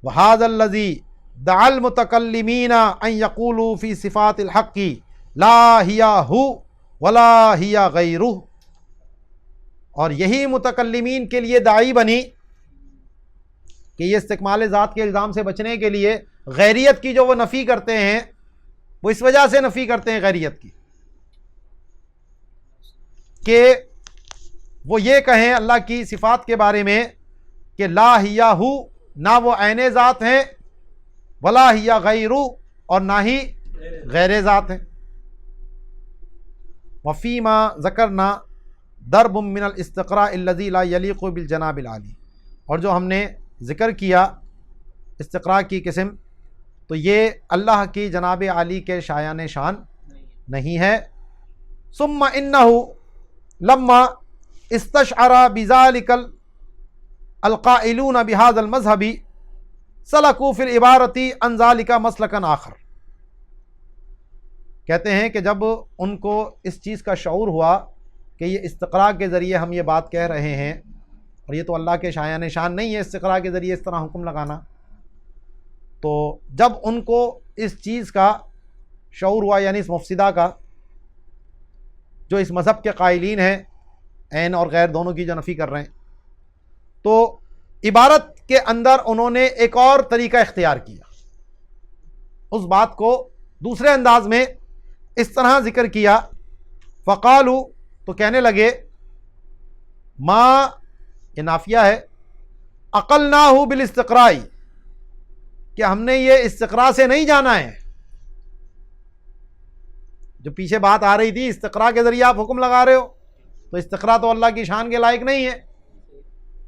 وَهَذَا الَّذِي دعا المتکلمین ان یقولوا فی صفات الحق لا ہی ہو ولا ہی غیرہ، اور یہی متکلمین کے لیے داعی بنی کہ یہ استکمال ذات کے الزام سے بچنے کے لیے غیریت کی جو وہ نفی کرتے ہیں، وہ اس وجہ سے نفی کرتے ہیں غیریت کی کہ وہ یہ کہیں اللہ کی صفات کے بارے میں کہ لا ہی ہو، نہ وہ عین ذات ہیں، ولا ہی غیرو، اور نہ ہی غیر ذات ہیں. وفیما ذکرنا ضرب من الاستقراء الذی لا یلیق بالجناب العالی، اور جو ہم نے ذکر کیا استقراء کی قسم، تو یہ اللہ کی جناب عالی کے شایان شان نہیں ہے. ثم انہ لما استشعر بذلك القائلون بهذا المذهب سلکوا فی العبارۃ عن ذلک مسلکا آخر، کہتے ہیں کہ جب ان کو اس چیز کا شعور ہوا کہ یہ استقراء کے ذریعے ہم یہ بات کہہ رہے ہیں اور یہ تو اللہ کے شایان شان نہیں ہے استقراء کے ذریعے اس طرح حکم لگانا، تو جب ان کو اس چیز کا شعور ہوا، یعنی اس مفسدہ کا، جو اس مذہب کے قائلین ہیں عین اور غیر دونوں کی جو نفی کر رہے ہیں، تو عبارت کے اندر انہوں نے ایک اور طریقہ اختیار کیا، اس بات کو دوسرے انداز میں اس طرح ذکر کیا، فقالو، تو کہنے لگے، ما، یہ نافیہ ہے، عقلناہ بالاستقراء، کہ ہم نے یہ استقراء سے نہیں جانا ہے. جو پیچھے بات آ رہی تھی استقراء کے ذریعے آپ حکم لگا رہے ہو، تو استقراء تو اللہ کی شان کے لائق نہیں ہے.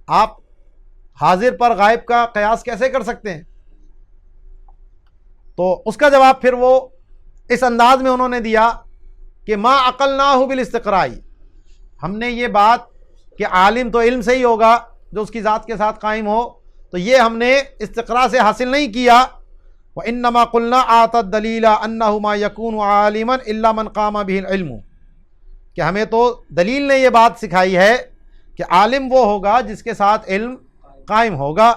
آپ حاضر پر غائب کا قیاس کیسے کر سکتے ہیں؟ تو اس کا جواب پھر وہ اس انداز میں انہوں نے دیا کہ ما عقلناہ بالاستقراء، ہم نے یہ بات کہ عالم تو علم سے ہی ہوگا جو اس کی ذات کے ساتھ قائم ہو، تو یہ ہم نے استقراء سے حاصل نہیں کیا. وَإِنَّمَا قُلْنَا آتَى الدَّلِيلَ أَنَّهُ مَا يَكُونُ عَالِمًا إِلَّا مَنْ قَامَ بِهِ الْعِلْمُ، کہ ہمیں تو دلیل نے یہ بات سکھائی ہے کہ عالم وہ ہوگا جس کے ساتھ علم قائم ہوگا.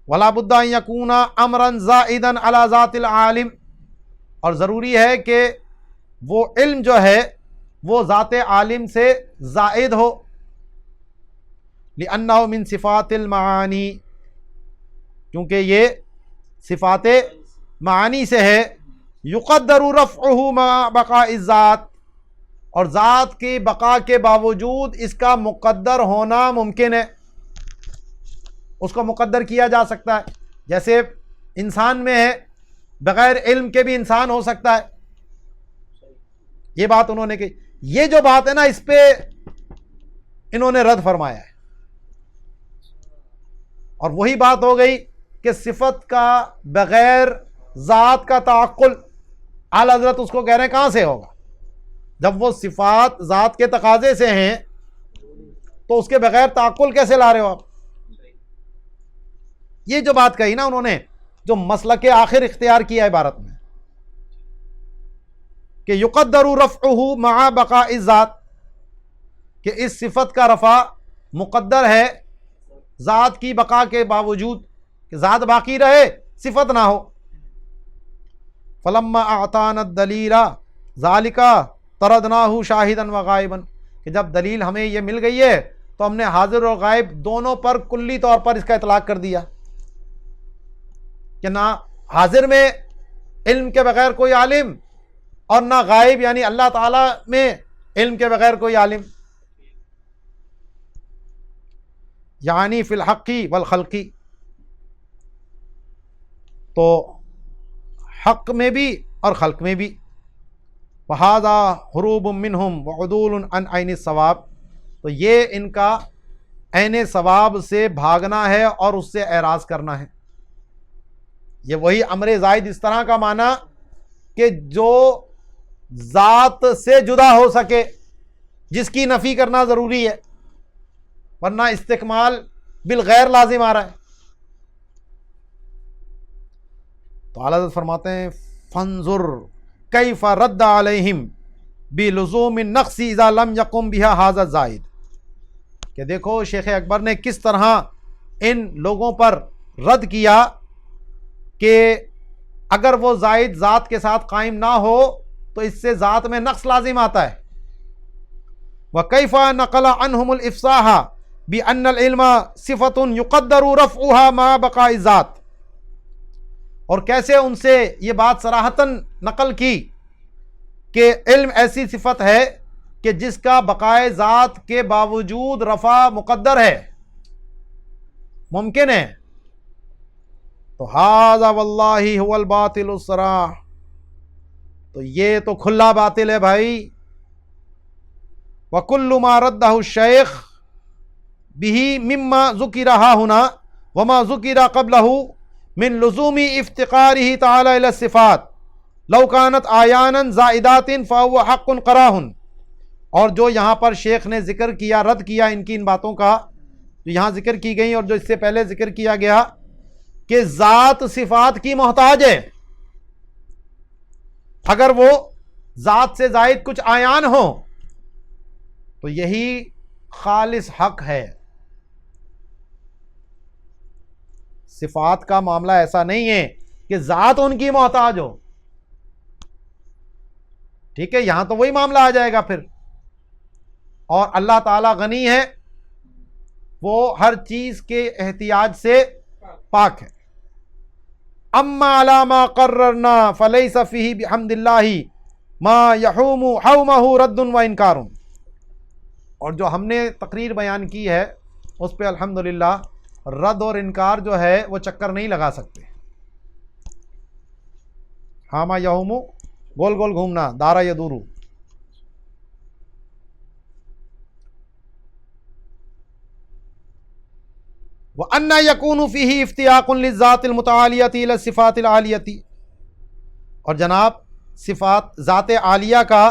وَلَا بُدَّ أَن يَكُونَ أَمْرًا زَائِدًا عَلَى ذَاتِ الْعَالِمِ، اور ضروری ہے کہ وہ علم جو ہے وہ ذات عالم سے زائد ہو. لِأَنَّهُ مِن صِفَاتِ الْمَعَانِي، کیونکہ یہ صفات معانی سے ہے. يُقَدَّرُ رَفْعُهُ مَعَ بَقَاءِ الذَّاتِ، اور ذات کی بقا کے باوجود اس کا مقدر ہونا ممکن ہے، اس کو مقدر کیا جا سکتا ہے. جیسے انسان میں ہے، بغیر علم کے بھی انسان ہو سکتا ہے. یہ بات انہوں نے کی. یہ جو بات ہے نا، اس پہ انہوں نے رد فرمایا ہے، اور وہی بات ہو گئی کہ صفت کا بغیر ذات کا تعقل، اعلی حضرت اس کو کہہ رہے ہیں کہاں سے ہوگا جب وہ صفات ذات کے تقاضے سے ہیں، تو اس کے بغیر تعقل کیسے لا رہے ہو آپ؟ یہ جو بات کہی نا انہوں نے، جو مسلک آخر اختیار کیا عبارت میں کہ یقدر رفعہ مع بقاء الذات، کہ اس صفت کا رفع مقدر ہے ذات کی بقا کے باوجود، کہ ذات باقی رہے صفت نہ ہو. فلما اعطانا الدلیل ذالک طردناہ شاہدا وغائبا، کہ جب دلیل ہمیں یہ مل گئی ہے تو ہم نے حاضر اور غائب دونوں پر کلی طور پر اس کا اطلاق کر دیا، کہ نہ حاضر میں علم کے بغیر کوئی عالم، اور نہ غائب یعنی اللہ تعالی میں علم کے بغیر کوئی عالم، یعنی فی الحقی والخلقی، تو حق میں بھی اور خلق میں بھی. وَهَذَا حُرُوبٌ مِّنْهُمْ وَعُدُولٌ عَنْ عَيْنِ الصَّوَابِ، تو یہ ان کا عین ثواب سے بھاگنا ہے اور اس سے اعراض کرنا ہے. یہ وہی امر زائد اس طرح کا معنی کہ جو ذات سے جدا ہو سکے، جس کی نفی کرنا ضروری ہے، ورنہ استکمال بالغیر لازم آ رہا ہے. تو اعلیٰ حضرت فرماتے ہیں فانظر کیف رد علیہم بلزوم النقص اذا لم یقم بها ھذا الزائد، کہ دیکھو شیخ اکبر نے کس طرح ان لوگوں پر رد کیا کہ اگر وہ زائد ذات کے ساتھ قائم نہ ہو تو اس سے ذات میں نقص لازم آتا ہے. وَكَيْفَ نَقَلَ عَنْهُمُ الْإِفْصَاحَ بِأَنَّ الْعِلْمَ صِفَةٌ يُقَدَّرُ رَفْعُهَا مَعَ بَقَاءِ الذَّاتِ، اور کیسے ان سے یہ بات صراحتاً نقل کی کہ علم ایسی صفت ہے کہ جس کا بقائے ذات کے باوجود رفع مقدر ہے، ممکن ہے. تو ھذا واللہ هو الباطل الصراح، تو یہ تو کھلا باطل ہے بھائی. وَكُلُّ مَا رَدَّهُ الشَّيْخ بِهِ مِمَّا ذُكِرَ هَا هُنَا وَمَا ذُكِرَ قَبْلَهُ من لزوم افتقاره تعالی الى الصفات لو كانت آیانا زائدات فهو حق قراہ، اور جو یہاں پر شیخ نے ذکر کیا، رد کیا ان کی ان باتوں کا جو یہاں ذکر کی گئی اور جو اس سے پہلے ذکر کیا گیا کہ ذات صفات کی محتاج ہے، اگر وہ ذات سے زائد کچھ آیان ہو تو یہی خالص حق ہے. صفات کا معاملہ ایسا نہیں ہے کہ ذات ان کی محتاج ہو، ٹھیک ہے، یہاں تو وہی معاملہ آ جائے گا پھر. اور اللہ تعالیٰ غنی ہے وہ ہر چیز کے احتیاج سے پاک ہے. اما علی ما قررنا فلیس فیہ بحمد اللہ ما یحوم حومہ رد و انکار. اور جو ہم نے تقریر بیان کی ہے اس پہ الحمدللہ رد اور انکار جو ہے وہ چکر نہیں لگا سکتے. ہاں ما یحوم گول گول گھومنا، دارا یدورو. وَأَنَّ يَكُونُ فِيهِ افتیاق للذات المتعالیۃ الی الصفات العالیۃ. اور جناب صفات ذات عالیہ کا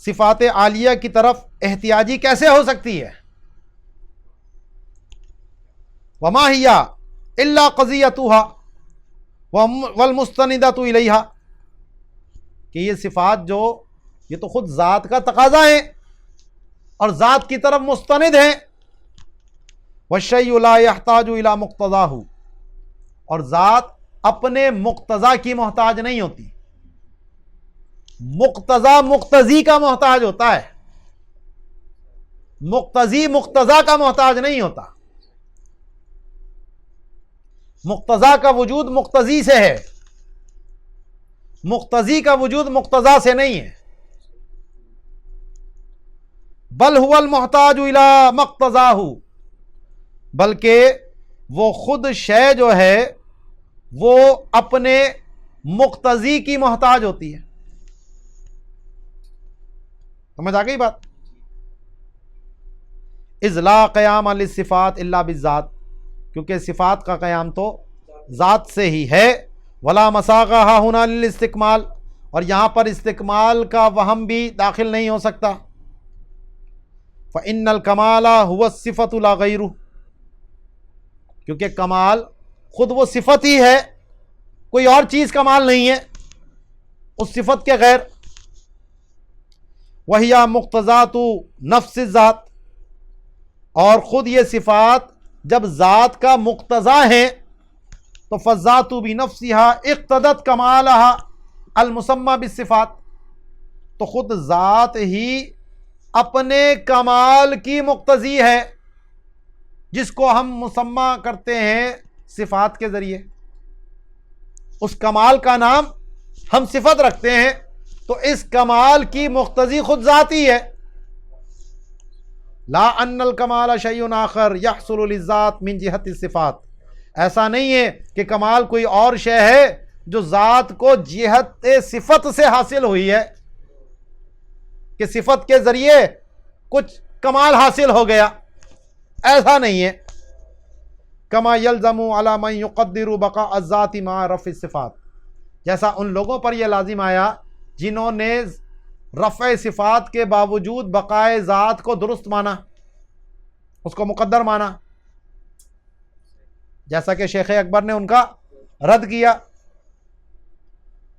صفات عالیہ کی طرف احتیاجی کیسے ہو سکتی ہے؟ وما ہی الا قضیتها والمستندۃ الیہا. کہ یہ صفات جو یہ تو خود ذات کا تقاضا ہیں اور ذات کی طرف مستند ہیں. والشیء لا یحتاج الی مقتضاہ. اور ذات اپنے مقتضا کی محتاج نہیں ہوتی. مقتضا مقتضی کا محتاج ہوتا ہے، مقتضی مقتضا کا محتاج نہیں ہوتا. مقتضا کا وجود مقتضی سے ہے، مقتضی کا وجود مقتضا سے نہیں ہے. بل هو المحتاج الی مقتضاہ. بلکہ وہ خود شے جو ہے وہ اپنے مقتضی کی محتاج ہوتی ہے. سمجھ آ گئی بات؟ اذ لا قیام للصفات الا بالذات. کیونکہ صفات کا قیام تو ذات سے ہی ہے. ولا مساغ ہا ہونا للاستکمال. اور یہاں پر استکمال کا وہم بھی داخل نہیں ہو سکتا. فإن الکمال هو الصفۃ لا غیر. کیونکہ کمال خود وہ صفت ہی ہے، کوئی اور چیز کمال نہیں ہے اس صفت کے غیر. وَهِيَ مُقْتَضَاتُ نَفْسِ الذَّاتِ. اور خود یہ صفات جب ذات کا مقتضا ہیں تو فالذات بنفسها اقتضت کمالها المسمى بالصفات. تو خود ذات ہی اپنے کمال کی مقتضی ہے جس کو ہم مسمى کرتے ہیں صفات کے ذریعے. اس کمال کا نام ہم صفت رکھتے ہیں تو اس کمال کی مقتضی خود ذاتی ہے. لا ان الکمال شیء آخر یحصل للذات من جہت الصفات. ایسا نہیں ہے کہ کمال کوئی اور شے ہے جو ذات کو جہت صفت سے حاصل ہوئی ہے، کہ صفت کے ذریعے کچھ کمال حاصل ہو گیا. ایسا نہیں ہے. کما یلزم علی من یقدر بقاء الذات مع رفع الصفات. جیسا ان لوگوں پر یہ لازم آیا جنہوں نے رفع صفات کے باوجود بقائے ذات کو درست مانا، اس کو مقدر مانا، جیسا کہ شیخ اکبر نے ان کا رد کیا.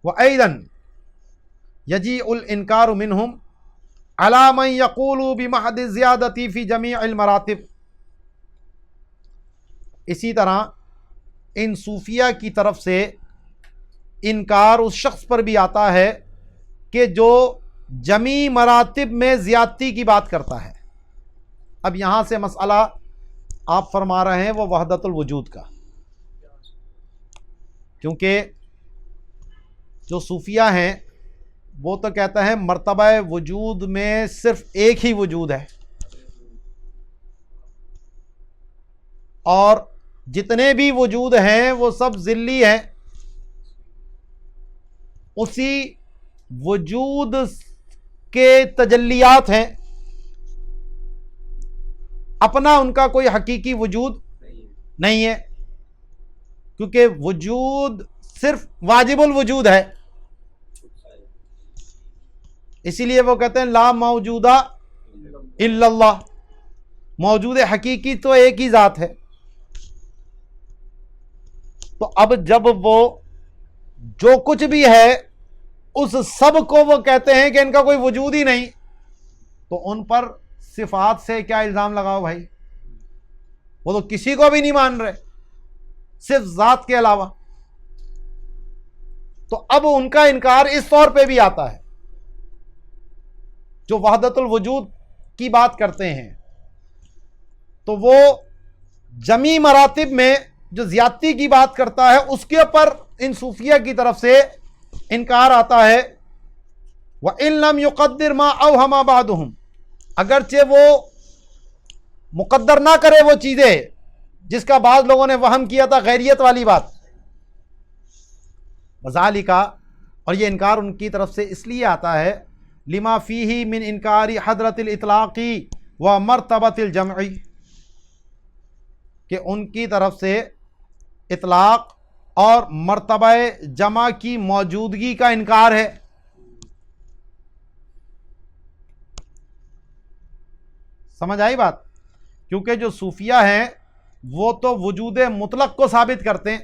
وَأَيْضًا يَجِيءُ الْإِنْكَارُ مِنْهُمْ عَلَى مَنْ يَقُولُ بِمَحْضِ الزِّيَادَةِ فِي جَمِيعِ الْمَرَاتِبِ. اسی طرح ان صوفیہ کی طرف سے انکار اس شخص پر بھی آتا ہے کہ جو جمی مراتب میں زیادتی کی بات کرتا ہے. اب یہاں سے مسئلہ آپ فرما رہے ہیں وہ وحدت الوجود کا، کیونکہ جو صوفیہ ہیں وہ تو کہتا ہے مرتبہ وجود میں صرف ایک ہی وجود ہے، اور جتنے بھی وجود ہیں وہ سب ذلی ہیں. اسی وجود کے تجلیات ہیں، اپنا ان کا کوئی حقیقی وجود نہیں ہے، کیونکہ وجود صرف واجب الوجود ہے. اسی لیے وہ کہتے ہیں لا موجودہ الا اللہ. موجود حقیقی تو ایک ہی ذات ہے. تو اب جب وہ جو کچھ بھی ہے اس سب کو وہ کہتے ہیں کہ ان کا کوئی وجود ہی نہیں، تو ان پر صفات سے کیا الزام لگاؤ بھائی؟ وہ تو کسی کو بھی نہیں مان رہے صرف ذات کے علاوہ. تو اب ان کا انکار اس طور پہ بھی آتا ہے، جو وحدت الوجود کی بات کرتے ہیں تو وہ جمی مراتب میں جو زیادتی کی بات کرتا ہے اس کے اوپر ان صوفیہ کی طرف سے انکار آتا ہے. وَإِن لَمْ يُقَدِّرْ مَا أَوْهَمَ بَعْضُهُمْ، اگرچہ وہ مقدر نہ کرے وہ چیزیں جس کا بعض لوگوں نے وہم کیا تھا، غیریت والی بات. وَذَلِكَ، اور یہ انکار ان کی طرف سے اس لیے آتا ہے لما فیہ من انکار حضرت الاطلاق و مرتبۃ الجمع، کہ ان کی طرف سے اطلاق اور مرتبہ جمع کی موجودگی کا انکار ہے. سمجھ آئی بات؟ کیونکہ جو صوفیہ ہیں وہ تو وجود مطلق کو ثابت کرتے ہیں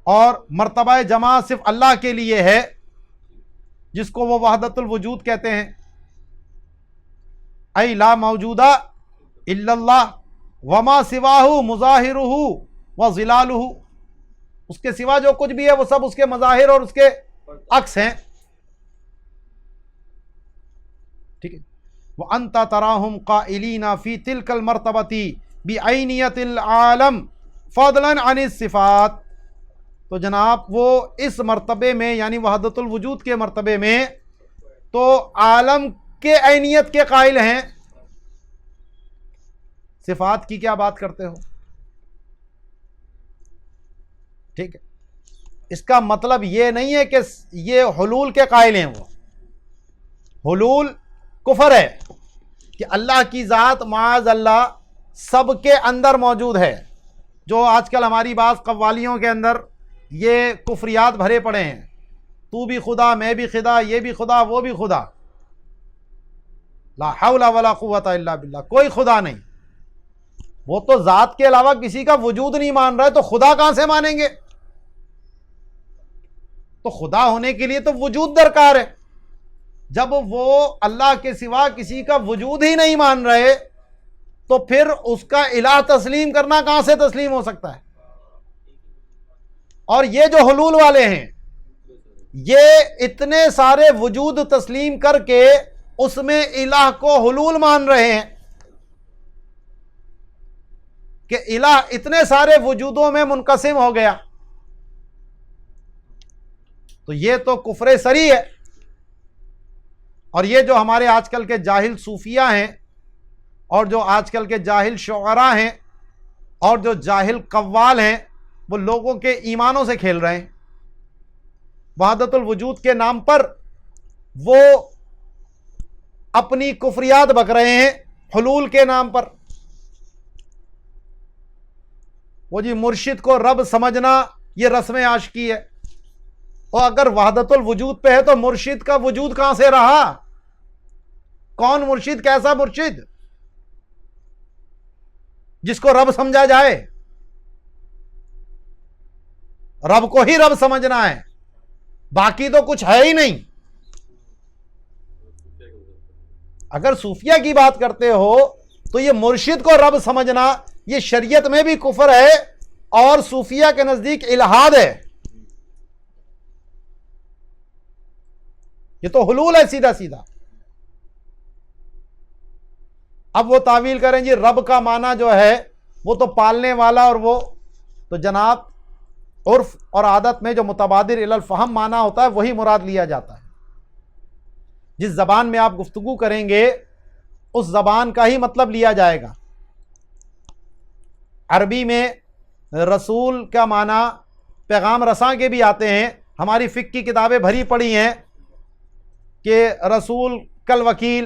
اور مرتبہ جمع صرف اللہ کے لیے ہے جس کو وہ وحدت الوجود کہتے ہیں. ای لا موجودہ الا اللہ وما سواہ مظاہرہ وظلالہ، اس کے سوا جو کچھ بھی ہے وہ سب اس کے مظاہر اور اس کے عکس ہیں. ٹھیک ہے. وَأَنْتَ تَرَاهُمْ قَائِلِينَ فِي تِلْكَ الْمَرْتَبَةِ بِعَيْنِيَةِ الْعَالَمِ فَضْلًا عَنِ الصِّفَاتِ، تو جناب وہ اس مرتبے میں یعنی وحدت الوجود کے مرتبے میں تو عالم کے عینیت کے قائل ہیں، صفات کی کیا بات کرتے ہو؟ ٹھیک ہے. اس کا مطلب یہ نہیں ہے کہ یہ حلول کے قائل ہیں. وہ حلول کفر ہے کہ اللہ کی ذات معاذ اللہ سب کے اندر موجود ہے. جو آج کل ہماری بعض قوالیوں کے اندر یہ کفریات بھرے پڑے ہیں، تو بھی خدا، میں بھی خدا، یہ بھی خدا، وہ بھی خدا، لا حول ولا قوت الا باللہ، کوئی خدا نہیں. وہ تو ذات کے علاوہ کسی کا وجود نہیں مان رہا ہے تو خدا کہاں سے مانیں گے؟ تو خدا ہونے کے لیے تو وجود درکار ہے. جب وہ اللہ کے سوا کسی کا وجود ہی نہیں مان رہے تو پھر اس کا الہ تسلیم کرنا کہاں سے تسلیم ہو سکتا ہے؟ اور یہ جو حلول والے ہیں یہ اتنے سارے وجود تسلیم کر کے اس میں الہ کو حلول مان رہے ہیں کہ الہ اتنے سارے وجودوں میں منقسم ہو گیا. تو یہ تو کفر صریح ہے. اور یہ جو ہمارے آج کل کے جاہل صوفیہ ہیں اور جو آج کل کے جاہل شعراء ہیں اور جو جاہل قوال ہیں وہ لوگوں کے ایمانوں سے کھیل رہے ہیں. وحدت الوجود کے نام پر وہ اپنی کفریات بک رہے ہیں حلول کے نام پر. وہ جی مرشد کو رب سمجھنا یہ رسم عاشقی ہے. اور اگر وحدت الوجود پہ ہے تو مرشد کا وجود کہاں سے رہا؟ کون مرشد؟ کیسا مرشد جس کو رب سمجھا جائے؟ رب کو ہی رب سمجھنا ہے، باقی تو کچھ ہے ہی نہیں. اگر صوفیہ کی بات کرتے ہو تو یہ مرشد کو رب سمجھنا یہ شریعت میں بھی کفر ہے اور صوفیہ کے نزدیک الہاد ہے. یہ تو حلول ہے سیدھا سیدھا. اب وہ تعویل کریں جی رب کا معنی جو ہے وہ تو پالنے والا، اور وہ تو جناب عرف اور عادت میں جو متبادر الی الفہم معنی ہوتا ہے وہی مراد لیا جاتا ہے. جس زبان میں آپ گفتگو کریں گے اس زبان کا ہی مطلب لیا جائے گا. عربی میں رسول کا معنی پیغام رساں کے بھی آتے ہیں. ہماری فقہ کی کتابیں بھری پڑی ہیں کہ رسول کل وکیل،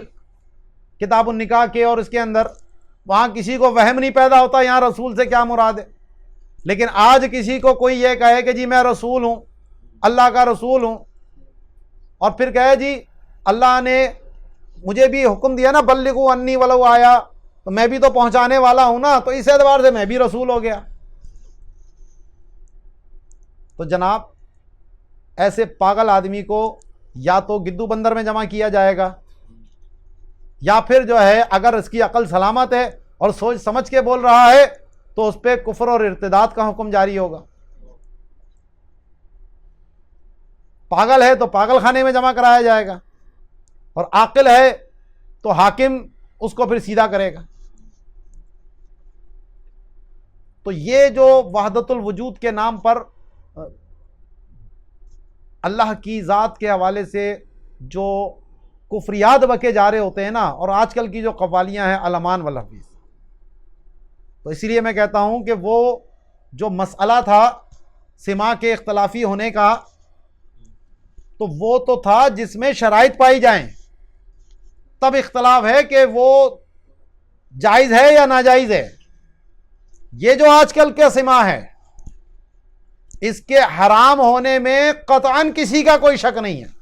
کتاب النکاح کے اور اس کے اندر وہاں کسی کو وہم نہیں پیدا ہوتا یہاں رسول سے کیا مراد ہے. لیکن آج کسی کو کوئی یہ کہے کہ جی میں رسول ہوں، اللہ کا رسول ہوں، اور پھر کہے جی اللہ نے مجھے بھی حکم دیا نا بلغوا انی ولو آیا، تو میں بھی تو پہنچانے والا ہوں نا، تو اس اعتبار سے میں بھی رسول ہو گیا. تو جناب ایسے پاگل آدمی کو یا تو گدو بندر میں جمع کیا جائے گا، یا پھر جو ہے اگر اس کی عقل سلامت ہے اور سوچ سمجھ کے بول رہا ہے تو اس پہ کفر اور ارتداد کا حکم جاری ہوگا. پاگل ہے تو پاگل خانے میں جمع کرایا جائے گا، اور عاقل ہے تو حاکم اس کو پھر سیدھا کرے گا. تو یہ جو وحدت الوجود کے نام پر اللہ کی ذات کے حوالے سے جو کفریات بکے جا رہے ہوتے ہیں نا، اور آج کل کی جو قوالیاں ہیں علمان والحفیظ، تو اسی لیے میں کہتا ہوں کہ وہ جو مسئلہ تھا سما کے اختلافی ہونے کا، تو وہ تو تھا جس میں شرائط پائی جائیں، تب اختلاف ہے کہ وہ جائز ہے یا ناجائز ہے۔ یہ جو آج کل کا سما ہے، اس کے حرام ہونے میں قطعاً کسی کا کوئی شک نہیں ہے،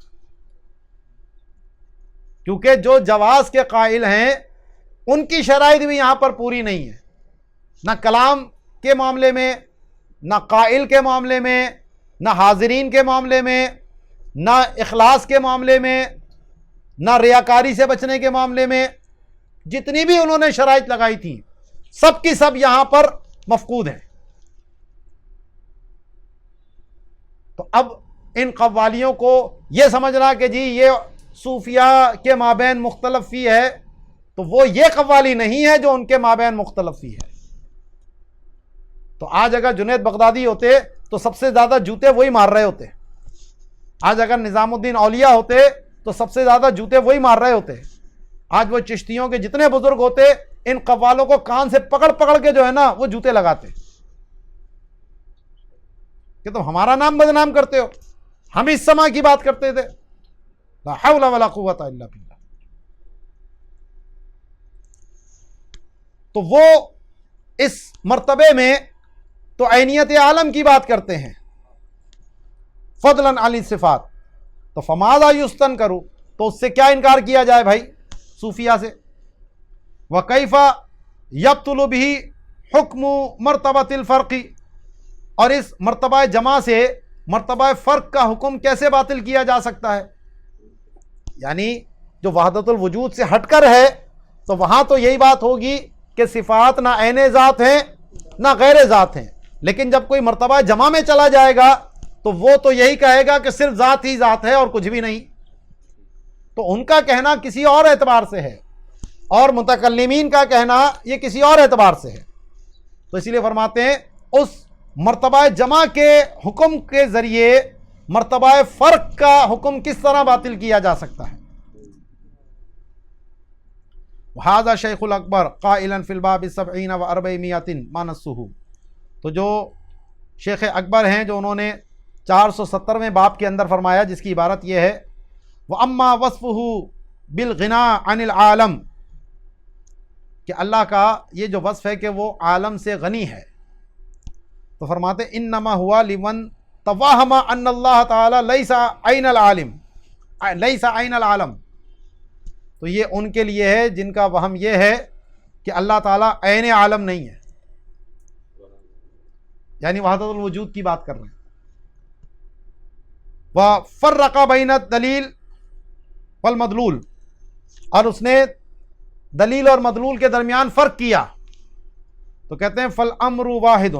کیونکہ جو جواز کے قائل ہیں ان کی شرائط بھی یہاں پر پوری نہیں ہے، نہ کلام کے معاملے میں، نہ قائل کے معاملے میں، نہ حاضرین کے معاملے میں، نہ اخلاص کے معاملے میں، نہ ریاکاری سے بچنے کے معاملے میں، جتنی بھی انہوں نے شرائط لگائی تھیں سب کی سب یہاں پر مفقود ہیں۔ تو اب ان قوالیوں کو یہ سمجھنا کہ جی یہ صوفیاء کے مابین مختلف فی ہے، تو وہ یہ قوالی نہیں ہے جو ان کے مابین مختلف فی ہے۔ تو آج اگر جنید بغدادی ہوتے تو سب سے زیادہ جوتے وہی مار رہے ہوتے، آج اگر نظام الدین اولیاء ہوتے تو سب سے زیادہ جوتے وہی مار رہے ہوتے، آج وہ چشتیوں کے جتنے بزرگ ہوتے ان قوالوں کو کان سے پکڑ پکڑ کے جو ہے نا وہ جوتے لگاتے کہ تم ہمارا نام بدنام کرتے ہو، ہم اس سما کی بات کرتے تھے، لا حول ولا قوت الا باللہ۔ تو وہ اس مرتبے میں تو عینیت عالم کی بات کرتے ہیں، فضلاً علی صفات، تو فماذا یستن کرو، تو اس سے کیا انکار کیا جائے بھائی صوفیہ سے؟ وکیف یبطل بہ حکم مرتبۃ الفرق، اور اس مرتبہ جمع سے مرتبہ فرق کا حکم کیسے باطل کیا جا سکتا ہے؟ یعنی جو وحدت الوجود سے ہٹ کر ہے تو وہاں تو یہی بات ہوگی کہ صفات نہ عین ذات ہیں نہ غیر ذات ہیں، لیکن جب کوئی مرتبہ جمع میں چلا جائے گا تو وہ تو یہی کہے گا کہ صرف ذات ہی ذات ہے اور کچھ بھی نہیں۔ تو ان کا کہنا کسی اور اعتبار سے ہے اور متکلمین کا کہنا یہ کسی اور اعتبار سے ہے، تو اسی لیے فرماتے ہیں اس مرتبہ جمع کے حکم کے ذریعے مرتبہ فرق کا حکم کس طرح باطل کیا جا سکتا ہے؟ وَهَذَا شیخ الاکبر قائلا فی الباب 70 و 400 ما نصه، تو جو شیخ اکبر ہیں جو انہوں نے 470ویں باب کے اندر فرمایا، جس کی عبارت یہ ہے وَأَمَّا وَصْفُهُ بِالْغِنَىٰ عَنِ الْعَالَمِ، کہ اللہ کا یہ جو وصف ہے کہ وہ عالم سے غنی ہے، تو فرماتے انما ہوا لمن توہم ان اللہ تعالی لیس عین العالم، لیس عین العالم، تو یہ ان کے لیے ہے جن کا وہم یہ ہے کہ اللہ تعالی عین عالم نہیں ہے، یعنی وحدت الوجود کی بات کر رہے ہیں۔ وفرق بین الدلیل والمدلول، اور اس نے دلیل اور مدلول کے درمیان فرق کیا، تو کہتے ہیں فالامر واحد،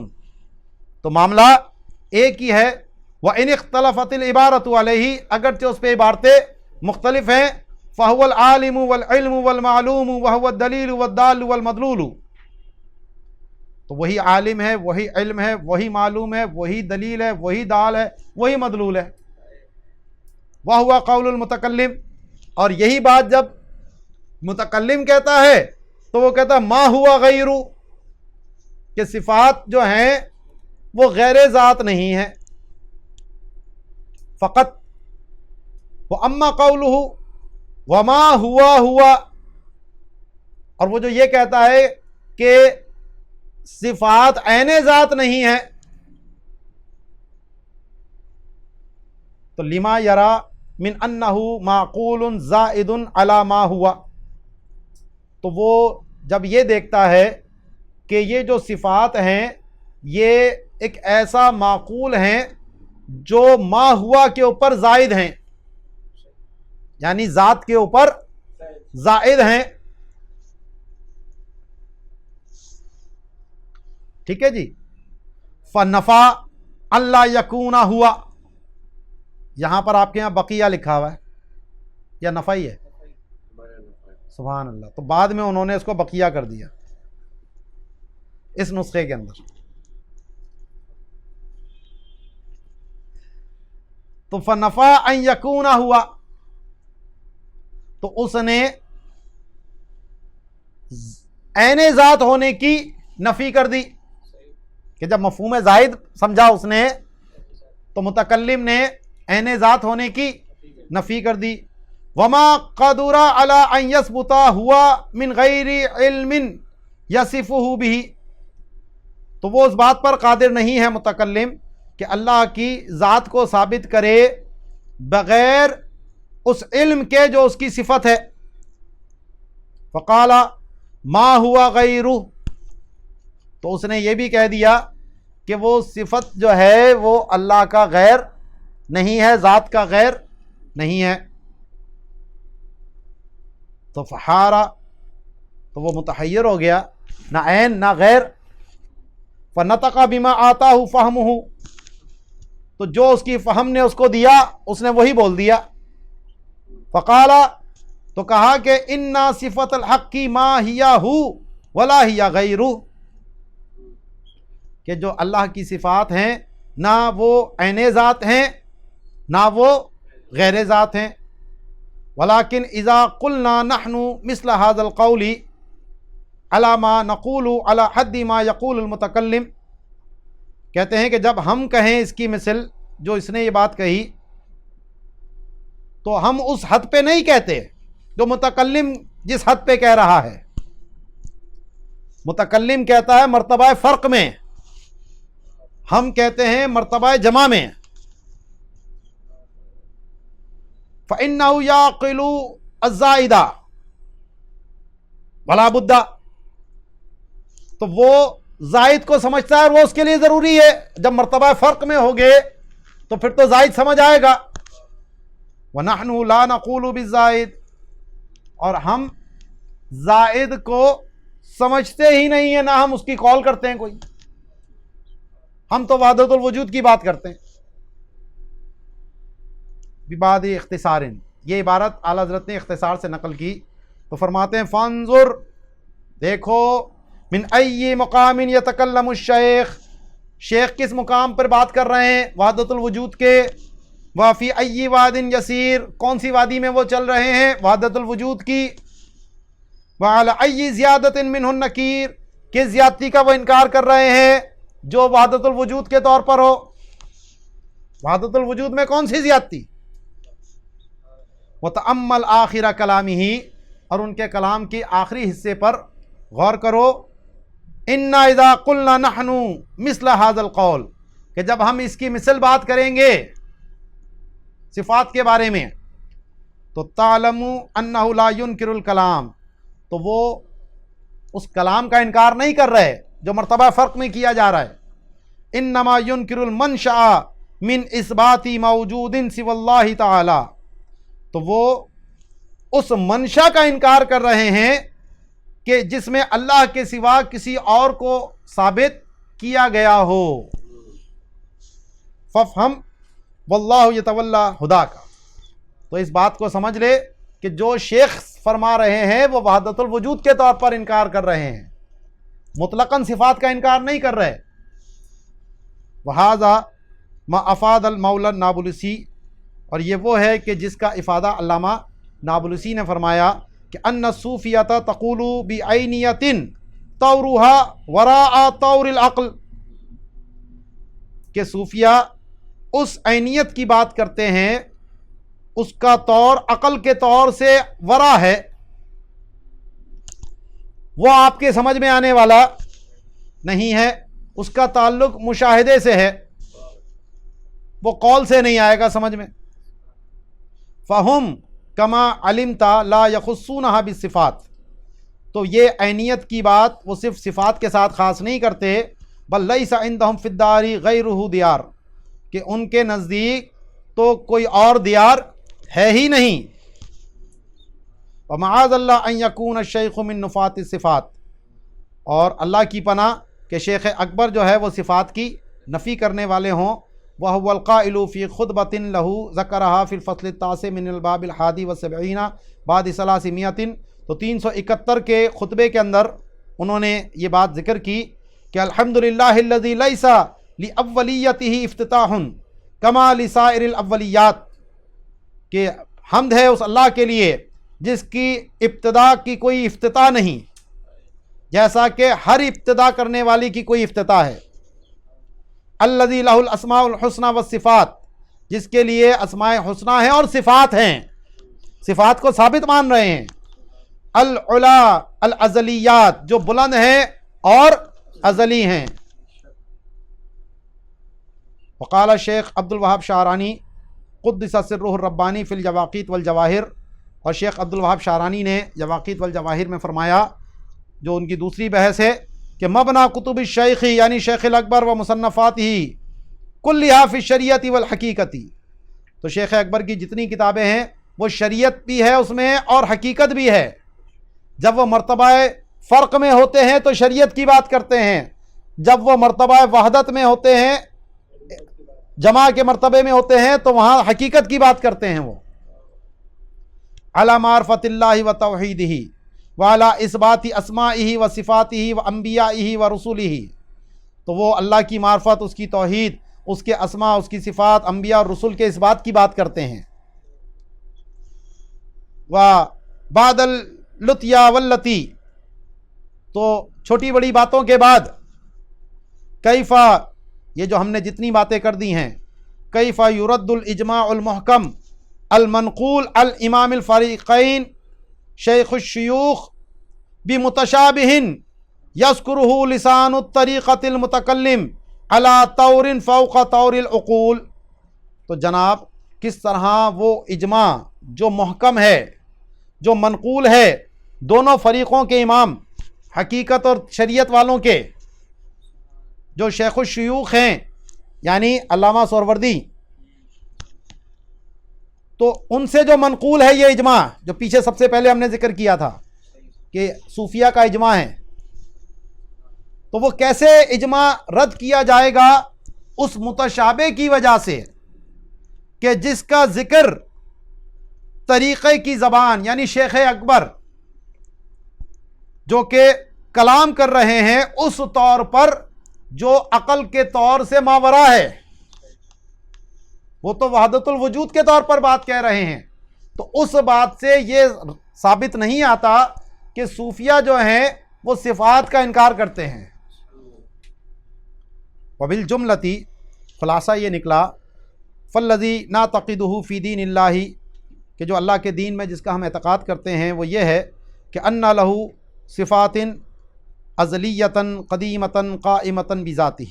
تو معاملہ ایک ہی ہے، وَإِنِ اخْتَلَفَتِ الْعِبَارَةُ عَلَيْهِ، اگرچہ اس پہ عبارتیں مختلف ہیں، فَهُوَ الْعَالِمُ وَالْعِلْمُ وَالْمَعْلُومُ وَهُوَ الدَّلِيلُ وَالدَّالُ وَالْمَدْلُولُ، تو وہی عالم ہے، وہی علم ہے، وہی معلوم ہے، وہی دلیل ہے، وہی دال ہے، وہی مدلول ہے۔ وَهُوَ قَوْلُ الْمُتَكَلِّمِ، اور یہی بات جب متکلم کہتا ہے تو وہ کہتا ہے ما ہوا غیر، کہ صفات جو ہیں وہ غیر ذات نہیں ہے، فقط وَأَمَّا قَوْلُهُ وَمَا ہوا، اور وہ جو یہ کہتا ہے کہ صفات عین ذات نہیں ہے، تو لما یرا من انہ معقول زائد علی ما ہوا، تو وہ جب یہ دیکھتا ہے کہ یہ جو صفات ہیں یہ ایک ایسا معقول ہیں جو ما ہوا کے اوپر زائد ہیں، یعنی ذات کے اوپر زائد ہیں، ٹھیک ہے جی۔ فنفا اللہ یکون ہوا، یہاں پر آپ کے یہاں بقیہ لکھا ہوا ہے یا نفع ہی ہے؟ سبحان اللہ، تو بعد میں انہوں نے اس کو بقیہ کر دیا اس نسخے کے اندر، تو فنفا ان یکون ہوا، تو اس نے عین ذات ہونے کی نفی کر دی کہ جب مفہوم زائد سمجھا اس نے تو متکلم نے عین ذات ہونے کی نفی کر دی. وما قدر علی ان یثبت ہوا من غیر علم یصفہ بہ، تو وہ اس بات پر قادر نہیں ہے متکلم کہ اللہ کی ذات کو ثابت کرے بغیر اس علم کے جو اس کی صفت ہے. فقال ما ہوا غیرہ، تو اس نے یہ بھی کہہ دیا کہ وہ صفت جو ہے وہ اللہ کا غیر نہیں ہے، ذات کا غیر نہیں ہے. تو فحارا، تو وہ متحیر ہو گیا، نہ عین نہ غیر. فنطق بما آتاہ فہمہ، تو جو اس کی فہم نے اس کو دیا اس نے وہی بول دیا. فقال، تو کہا کہ انا صفت الحق ما ہی ہو ولا ہی غیرہ، کہ جو اللہ کی صفات ہیں نہ وہ عین ذات ہیں نہ وہ غیر ذات ہیں. ولكن اذا قلنا نحن مثل هذا القول على ما نقول على حد ما يقول المتكلم، کہتے ہیں کہ جب ہم کہیں اس کی مثل جو اس نے یہ بات کہی تو ہم اس حد پہ نہیں کہتے جو متکلم جس حد پہ کہہ رہا ہے. متکلم کہتا ہے مرتبہ فرق میں، ہم کہتے ہیں مرتبہ جمع میں. فَإِنَّهُ يَعْقِلُ الزَّائِدَ وَلَا بُدَّ، تو وہ زائد کو سمجھتا ہے اور وہ اس کے لیے ضروری ہے. جب مرتبہ فرق میں ہوگے تو پھر تو زائد سمجھ آئے گا. وَنَحْنُ لَا نَقُولُ بِالزَّائِد، اور ہم زائد کو سمجھتے ہی نہیں ہیں، نہ ہم اس کی کال کرتے ہیں کوئی. ہم تو وحدت الوجود کی بات کرتے ہیں. ببعد اختصار، یہ عبارت اعلیٰ حضرت نے اختصار سے نقل کی تو فرماتے ہیں فانظر، دیکھو، من ای مقام یتکلم الشیخ، شیخ کس مقام پر بات کر رہے ہیں وحدت الوجود کے. وفی ای واد یسیر، کون سی وادی میں وہ چل رہے ہیں وحدت الوجود کی. وعلی ای زیادت منہ النکیر، کس زیادتی کا وہ انکار کر رہے ہیں جو وحدت الوجود کے طور پر ہو. وحدت الوجود میں کون سی زیادتی. وتأمل آخر کلامہ، اور ان کے کلام کے آخری حصے پر غور کرو. انا اذا قلنا نحن مثل هذا القول، کہ جب ہم اس کی مثل بات کریں گے صفات کے بارے میں تو تعلم انہ لا ينکر الکلام، تو وہ اس کلام کا انکار نہیں کر رہے جو مرتبہ فرق میں کیا جا رہا ہے. انما ينکر المنشأ من اثبات موجود سوى اللہ تعالی، تو وہ اس منشا کا انکار کر رہے ہیں کہ جس میں اللہ کے سوا کسی اور کو ثابت کیا گیا ہو. ففہم واللہ یتولی ہداک، تو اس بات کو سمجھ لے کہ جو شیخ فرما رہے ہیں وہ وحدت الوجود کے طور پر انکار کر رہے ہیں، مطلقاً صفات کا انکار نہیں کر رہے. وہذا ما افاد المولا النابلسی، اور یہ وہ ہے کہ جس کا افادہ علامہ نابلسی نے فرمایا کہ ان الصوفیۃ تقول بعینیۃ طورها وراء طور العقل، کہ صوفیہ اس عینیت کی بات کرتے ہیں اس کا طور عقل کے طور سے ورا ہے، وہ آپ کے سمجھ میں آنے والا نہیں ہے، اس کا تعلق مشاہدے سے ہے، وہ قول سے نہیں آئے گا سمجھ میں. فہم کما علمت لا یخصونها بالصفات، تو یہ عینیت کی بات وہ صرف صفات کے ساتھ خاص نہیں کرتے، بل لیس عندهم فی الدار غیرہ دیار، کہ ان کے نزدیک تو کوئی اور دیار ہے ہی نہیں. ومعاذ اللہ ان یکون الشیخ من نفاة الصفات، اور اللہ کی پناہ کہ شیخ اکبر جو ہے وہ صفات کی نفی کرنے والے ہوں. وَهُوَ الْقَائِلُ فِي خُطْبَةٍ لَهُ ذَكَرَهَا فِي الْفَصْلِ التَّاسِعِ مِنَ الْبَابِ الْحَادِي وَالسَّبْعِينَ بَعْدَ 300، تو 371 کے خطبے کے اندر انہوں نے یہ بات ذکر کی کہ الحمدللہ الذی لیس لأولیتہ افتتاح کما لسائر الاولیات، کہ حمد ہے اس اللہ کے لیے جس کی ابتدا کی کوئی افتتاح نہیں، جیسا کہ ہر ابتدا کرنے والی کی کوئی افتتاح ہے۔ الذی لہ الاسماء الحسنی والصفات، جس کے لیے اسماء حسنی ہیں اور صفات ہیں، صفات کو ثابت مان رہے ہیں۔ العلا الازلیات، جو بلند ہیں اور ازلی ہیں۔ وقال شیخ عبد الوہاب شعرانی قدس سرہ الربانی فی الجواقیت والجواہر، اور شیخ عبد الوہاب شعرانی نے جواقیت والجواہر میں فرمایا، جو ان کی دوسری بحث ہے، کہ مبنا کتب الشیخ یعنی شیخ الاکبر و مصنفاتہ کلھا فی الشریعۃ والحقیقۃ، تو شیخ اکبر کی جتنی کتابیں ہیں وہ شریعت بھی ہے اس میں اور حقیقت بھی ہے۔ جب وہ مرتبہ فرق میں ہوتے ہیں تو شریعت کی بات کرتے ہیں، جب وہ مرتبہ وحدت میں ہوتے ہیں، جمع کے مرتبے میں ہوتے ہیں، تو وہاں حقیقت کی بات کرتے ہیں۔ وہ علی معرفت اللہ و توحیدہ وعلی اثبات اسمائہ و صفاتہ و انبیائہ و رسولہ، تو وہ اللہ کی معرفت، اس کی توحید، اس کے اسماء، اس کی صفات، انبیاء اور رسول کے اس بات کی بات کرتے ہیں۔ وبعد اللطیا واللتی، تو چھوٹی بڑی باتوں کے بعد، کیفا، یہ جو ہم نے جتنی باتیں کر دی ہیں، کیفا یرد الاجماع المحکم المنقول الامام الفریقین شیخ الشیوخ بمتشابہ یذکرہ لسان الطریقۃ المتکلم علی طور فوق طور العقول، تو جناب کس طرح وہ اجماع جو محکم ہے، جو منقول ہے دونوں فریقوں کے امام، حقیقت اور شریعت والوں کے، جو شیخ الشیوخ ہیں یعنی علامہ سہروردی، تو ان سے جو منقول ہے یہ اجماع، جو پیچھے سب سے پہلے ہم نے ذکر کیا تھا کہ صوفیہ کا اجماع ہے، تو وہ کیسے اجماع رد کیا جائے گا؟ اس متشابہ کی وجہ سے کہ جس کا ذکر طریقے کی زبان یعنی شیخ اکبر جو کہ کلام کر رہے ہیں اس طور پر جو عقل کے طور سے ماورا ہے، وہ تو وحدت الوجود کے طور پر بات کہہ رہے ہیں، تو اس بات سے یہ ثابت نہیں آتا کہ صوفیہ جو ہیں وہ صفات کا انکار کرتے ہیں۔ وبالجملتی، خلاصہ یہ نکلا، فالذی نعتقدہ فی دین اللہ، کہ جو اللہ کے دین میں جس کا ہم اعتقاد کرتے ہیں وہ یہ ہے کہ ان لہ صفات ازلیۃ قدیمۃ قائمۃ بذاتہ،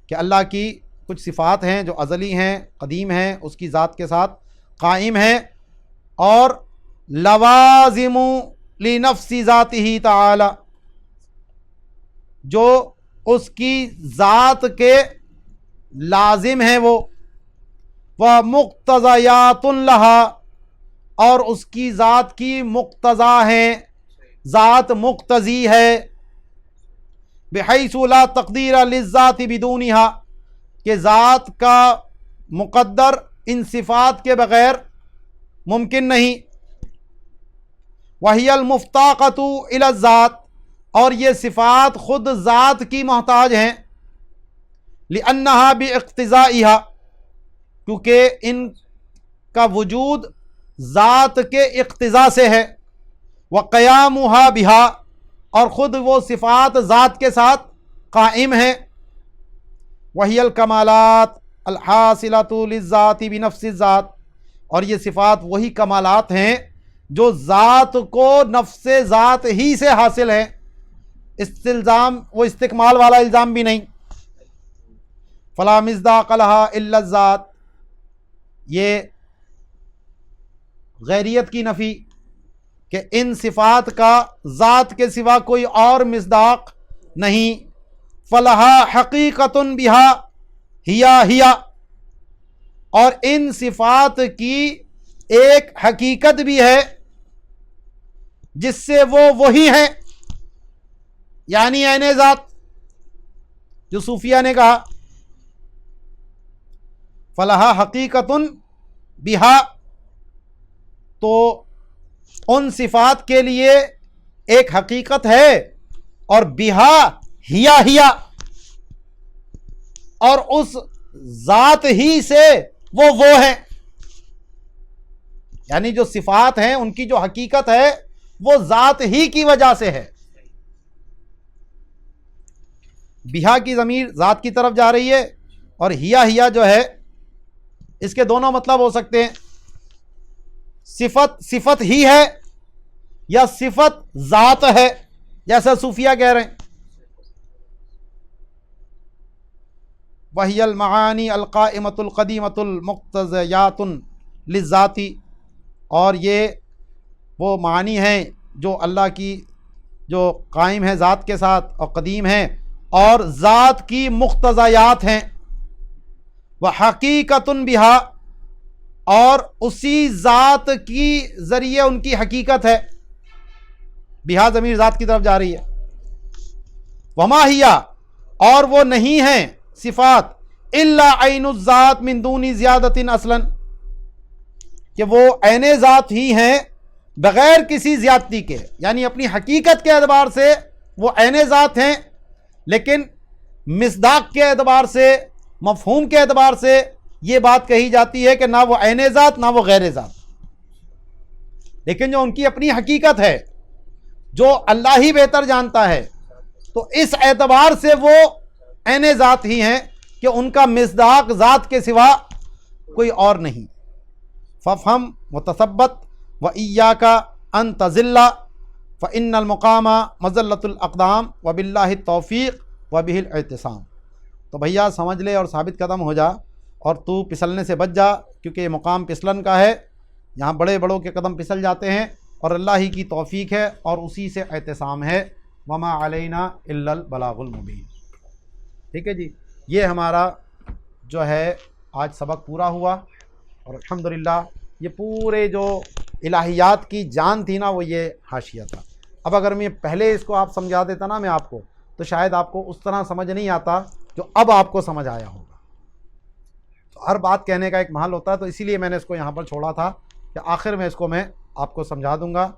کہ اللہ کی کچھ صفات ہیں جو ازلی ہیں، قدیم ہیں، اس کی ذات کے ساتھ قائم ہیں، اور لوازم لنفس ذاتہ تعالی، جو اس کی ذات کے لازم ہیں، وہ مقتضیات لہا، اور اس کی ذات کی مقتضا ہیں، ذات مقتضی ہے، بحیث لا تقدیر للذات بدونہا، کہ ذات کا مقدر ان صفات کے بغیر ممکن نہیں، وہی المفتاقۃ الی الذات، اور یہ صفات خود ذات کی محتاج ہیں، لأنہا باقتضائہا، کیونکہ ان کا وجود ذات کے اقتضاء سے ہے، وقیامہا بہا، اور خود وہ صفات ذات کے ساتھ قائم ہیں، وہی الکمالات الحاصلۃ للذات بنفس الذات، اور یہ صفات وہی کمالات ہیں جو ذات کو نفس ذات ہی سے حاصل ہیں، استلزام وہ استکمال والا الزام بھی نہیں۔ فلا مصداق لہا الا الذات، یہ غیریت کی نفی کہ ان صفات کا ذات کے سوا کوئی اور مصداق نہیں۔ فلہا حقیقت بہا ہیا ہیا، اور ان صفات کی ایک حقیقت بھی ہے جس سے وہ وہی ہیں، یعنی عین ذات، جو صوفیہ نے کہا فلہا حقیقت بہا، تو ان صفات کے لیے ایک حقیقت ہے، اور بہا ہیا، اور اس ذات ہی سے وہ ہیں، یعنی جو صفات ہیں ان کی جو حقیقت ہے وہ ذات ہی کی وجہ سے ہے۔ بہا کی ضمیر ذات کی طرف جا رہی ہے، اور ہیا جو ہے اس کے دونوں مطلب ہو سکتے ہیں، صفت ہی ہے یا صفت ذات ہے، جیسا صوفیہ کہہ رہے ہیں۔ وَهِيَ الْمَعَانِي الْقَائِمَةُ الْقَدِيمَةُ الْمُقْتَضِيَاتُ لِلذَّاتِ، اور یہ وہ معانی ہیں جو اللہ کی جو قائم ہے ذات کے ساتھ اور قدیم ہیں اور ذات کی مقتضیات ہیں۔ وَحَقِيقَةٌ بِهَا، اور اسی ذات کی ذریعے ان کی حقیقت ہے۔ بہا ضمیر ذات کی طرف جا رہی ہے۔ وما ہیا، اور وہ نہیں ہیں صفات الا عین الذات من دون زیادت اصلا، کہ وہ عین ذات ہی ہیں بغیر کسی زیادتی کے، یعنی اپنی حقیقت کے اعتبار سے وہ عین ذات ہیں، لیکن مصداق کے اعتبار سے، مفہوم کے اعتبار سے یہ بات کہی جاتی ہے کہ نہ وہ عین ذات نہ وہ غیر ذات، لیکن جو ان کی اپنی حقیقت ہے جو اللہ ہی بہتر جانتا ہے، تو اس اعتبار سے وہ عین ذات ہی ہیں کہ ان کا مصداق ذات کے سوا کوئی اور نہیں۔ فافہم وتثبت وإیاک ان تضل فإن المقام مزلۃ الأقدام وباللہ التوفیق وبہ الاعتصام۔ تو بھیا سمجھ لے اور ثابت قدم ہو جا، اور تو پھسلنے سے بچ جا، کیونکہ یہ مقام پھسلن کا ہے، یہاں بڑے بڑوں کے قدم پھسل جاتے ہیں، اور اللہ ہی کی توفیق ہے اور اسی سے اعتصام ہے۔ وما علینا الا البلاغ المبین۔ ٹھیک ہے جی، یہ ہمارا جو ہے آج سبق پورا ہوا، اور الحمدللہ یہ پورے جو الہیات کی جان تھی نا وہ یہ حاشیہ تھا۔ اب اگر میں پہلے اس کو آپ سمجھا دیتا نا میں آپ کو، تو شاید آپ کو اس طرح سمجھ نہیں آتا جو اب آپ کو سمجھ آیا ہوگا۔ تو ہر بات کہنے کا ایک محل ہوتا ہے، تو اسی لیے میں نے اس کو یہاں پر چھوڑا تھا کہ آخر میں اس کو میں آپ کو سمجھا دوں گا۔